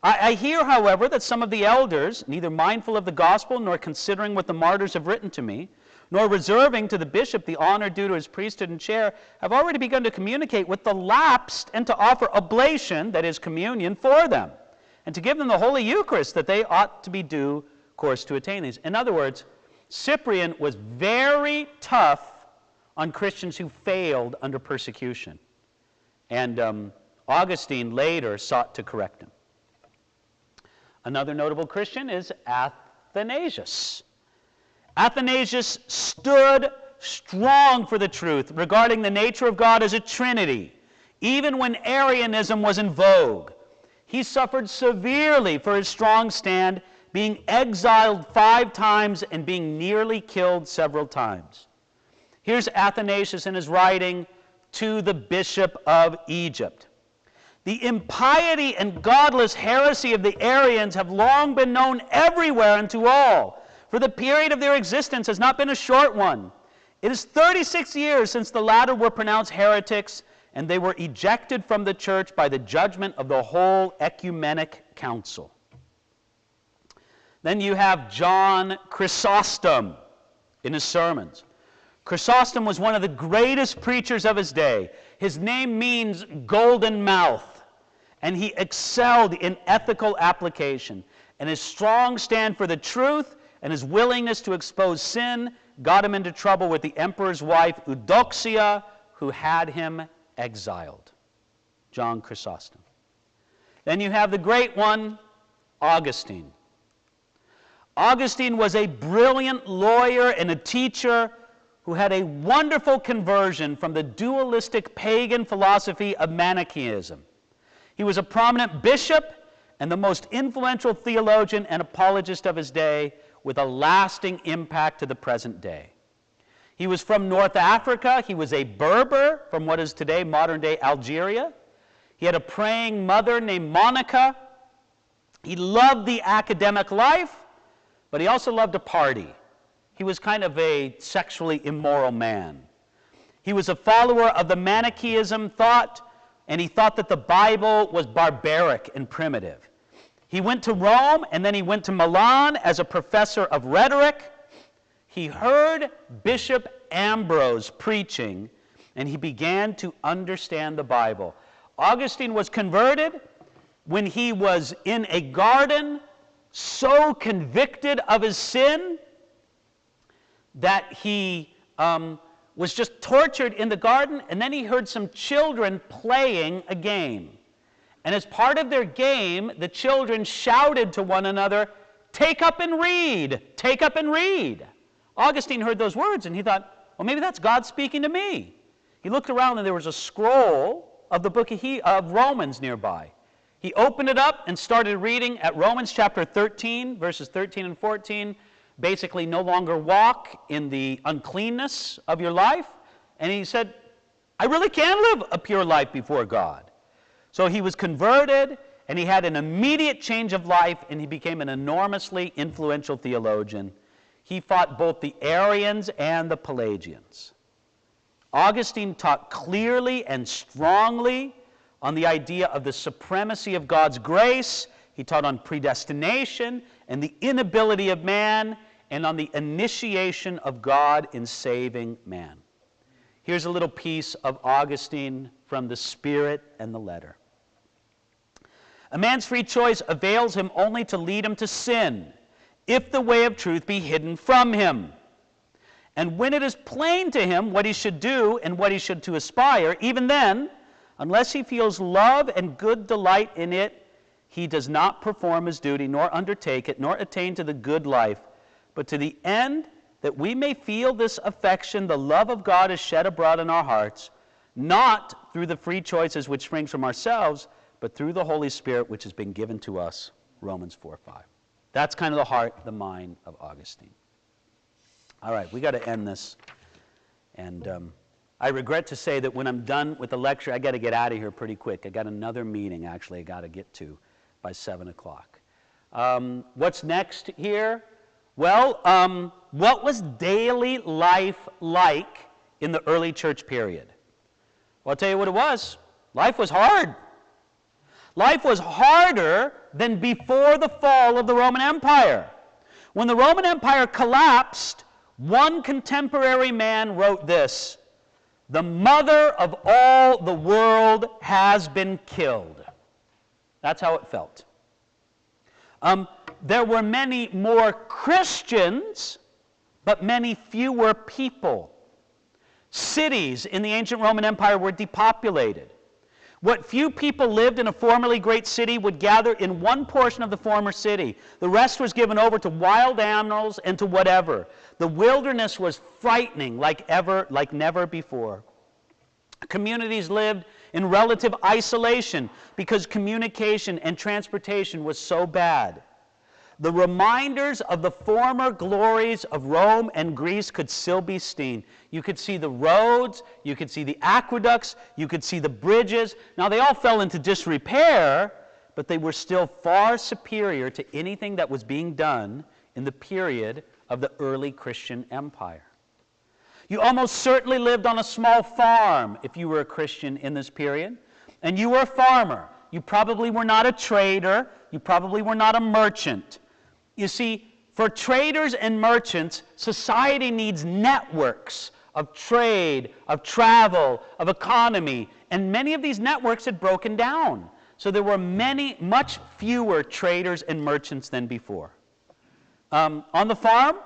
I hear, however, that some of the elders, neither mindful of the gospel nor considering what the martyrs have written to me, nor reserving to the bishop the honor due to his priesthood and chair, have already begun to communicate with the lapsed and to offer oblation, that is, communion, for them, and to give them the Holy Eucharist, that they ought to be due course to attain these. In other words, Cyprian was very tough on Christians who failed under persecution. And Augustine later sought to correct him. Another notable Christian is Athanasius. Athanasius stood strong for the truth regarding the nature of God as a Trinity, even when Arianism was in vogue. He suffered severely for his strong stand, being exiled 5 times and being nearly killed several times. Here's Athanasius in his writing to the bishop of Egypt. The impiety and godless heresy of the Arians have long been known everywhere and to all, for the period of their existence has not been a short one. It is 36 years since the latter were pronounced heretics, and they were ejected from the church by the judgment of the whole ecumenic council. Then you have John Chrysostom in his sermons. Chrysostom was one of the greatest preachers of his day. His name means golden mouth, and he excelled in ethical application. And his strong stand for the truth and his willingness to expose sin got him into trouble with the emperor's wife, Eudoxia, who had him exiled. John Chrysostom. Then you have the great one, Augustine. Augustine was a brilliant lawyer and a teacher who had a wonderful conversion from the dualistic pagan philosophy of Manichaeism. He was a prominent bishop and the most influential theologian and apologist of his day, with a lasting impact to the present day. He was from North Africa. He was a Berber from what is today modern-day Algeria. He had a praying mother named Monica. He loved the academic life, but he also loved to party. He was kind of a sexually immoral man. He was a follower of the Manichaeism thought, and he thought that the Bible was barbaric and primitive. He went to Rome, and then he went to Milan as a professor of rhetoric. He heard Bishop Ambrose preaching, and he began to understand the Bible. Augustine was converted when he was in a garden, so convicted of his sin that he was just tortured in the garden, and then he heard some children playing a game. And as part of their game, the children shouted to one another, "Take up and read! Take up and read!" Augustine heard those words, and he thought, well, maybe that's God speaking to me. He looked around, and there was a scroll of the book of Romans nearby. He opened it up and started reading at Romans chapter 13, verses 13 and 14. Basically, no longer walk in the uncleanness of your life. And he said, I really can live a pure life before God. So he was converted, and he had an immediate change of life, and he became an enormously influential theologian. He fought both the Arians and the Pelagians. Augustine taught clearly and strongly on the idea of the supremacy of God's grace. He taught on predestination and the inability of man, and on the initiation of God in saving man. Here's a little piece of Augustine from the Spirit and the Letter. A man's free choice avails him only to lead him to sin, if the way of truth be hidden from him. And when it is plain to him what he should do and what he should to aspire, even then, unless he feels love and good delight in it, he does not perform his duty, nor undertake it, nor attain to the good life, but to the end that we may feel this affection, the love of God is shed abroad in our hearts, not through the free choices which spring from ourselves, but through the Holy Spirit which has been given to us, Romans 4:5. That's kind of the heart, the mind of Augustine. All right, we got to end this. And I regret to say that when I'm done with the lecture, I got to get out of here pretty quick. I got another meeting, actually, I got to get to by 7 o'clock. What's next here? Well, what was daily life like in the early church period? Well, I'll tell you what it was. Life was hard. Life was harder than before the fall of the Roman Empire. When the Roman Empire collapsed, one contemporary man wrote this: "The mother of all the world has been killed." That's how it felt. There were many more Christians, but many fewer people. Cities in the ancient Roman Empire were depopulated. What few people lived in a formerly great city would gather in one portion of the former city. The rest was given over to wild animals and to whatever. The wilderness was frightening like never before. Communities lived in relative isolation because communication and transportation was so bad. The reminders of the former glories of Rome and Greece could still be seen. You could see the roads, you could see the aqueducts, you could see the bridges. Now, they all fell into disrepair, but they were still far superior to anything that was being done in the period of the early Christian empire. You almost certainly lived on a small farm if you were a Christian in this period, and you were a farmer. You probably were not a trader. You probably were not a merchant. You see, for traders and merchants, society needs networks of trade, of travel, of economy, and many of these networks had broken down. So there were much fewer traders and merchants than before. On the farm,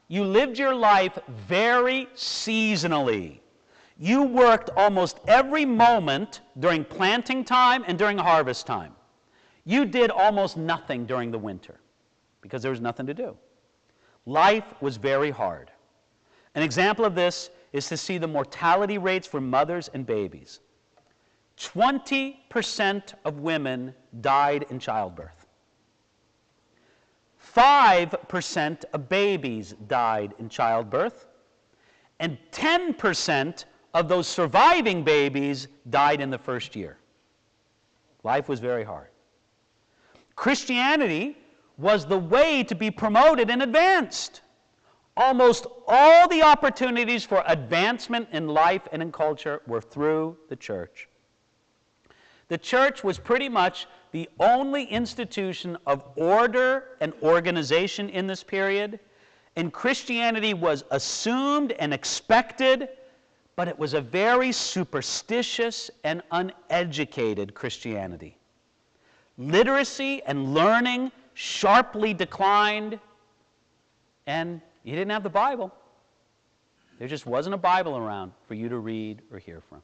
you lived your life very seasonally. You worked almost every moment during planting time and during harvest time. You did almost nothing during the winter because there was nothing to do. Life was very hard. An example of this is to see the mortality rates for mothers and babies. 20% of women died in childbirth. 5% of babies died in childbirth, and 10% of those surviving babies died in the first year. Life was very hard. Christianity was the way to be promoted and advanced. Almost all the opportunities for advancement in life and in culture were through the church. The church was pretty much the only institution of order and organization in this period, and Christianity was assumed and expected, but it was a very superstitious and uneducated Christianity. Literacy and learning sharply declined, and you didn't have the Bible. There just wasn't a Bible around for you to read or hear from.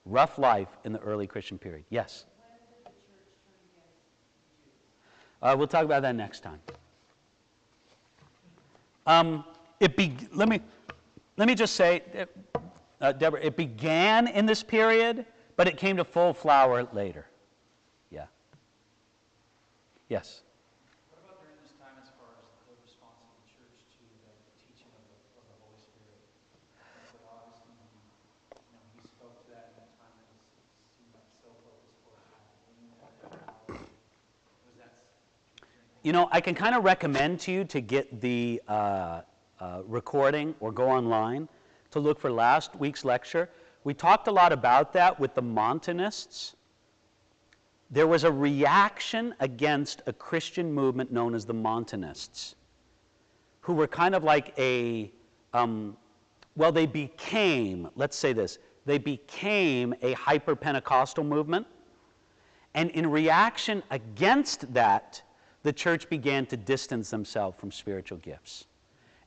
Rough life in the early Christian period. Yes? When did the church turn against the Jews? We'll talk about that next time. Let me just say, Deborah, it began in this period, but it came to full flower later. Yeah. Yes? What about during this time as far as the response of the church to the teaching of the Holy Spirit? Like with Augustine, he spoke to that in a time that seemed like so focused towards academia. Was that? You know, I can kind of recommend to you to get the recording or go online to look for last week's lecture. We talked a lot about that with the Montanists. There was a reaction against a Christian movement known as the Montanists, who were kind of like they became, let's say this, they became a hyper-Pentecostal movement. And in reaction against that, the church began to distance themselves from spiritual gifts.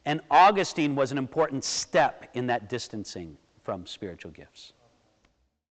And Augustine was an important step in that distancing from spiritual gifts.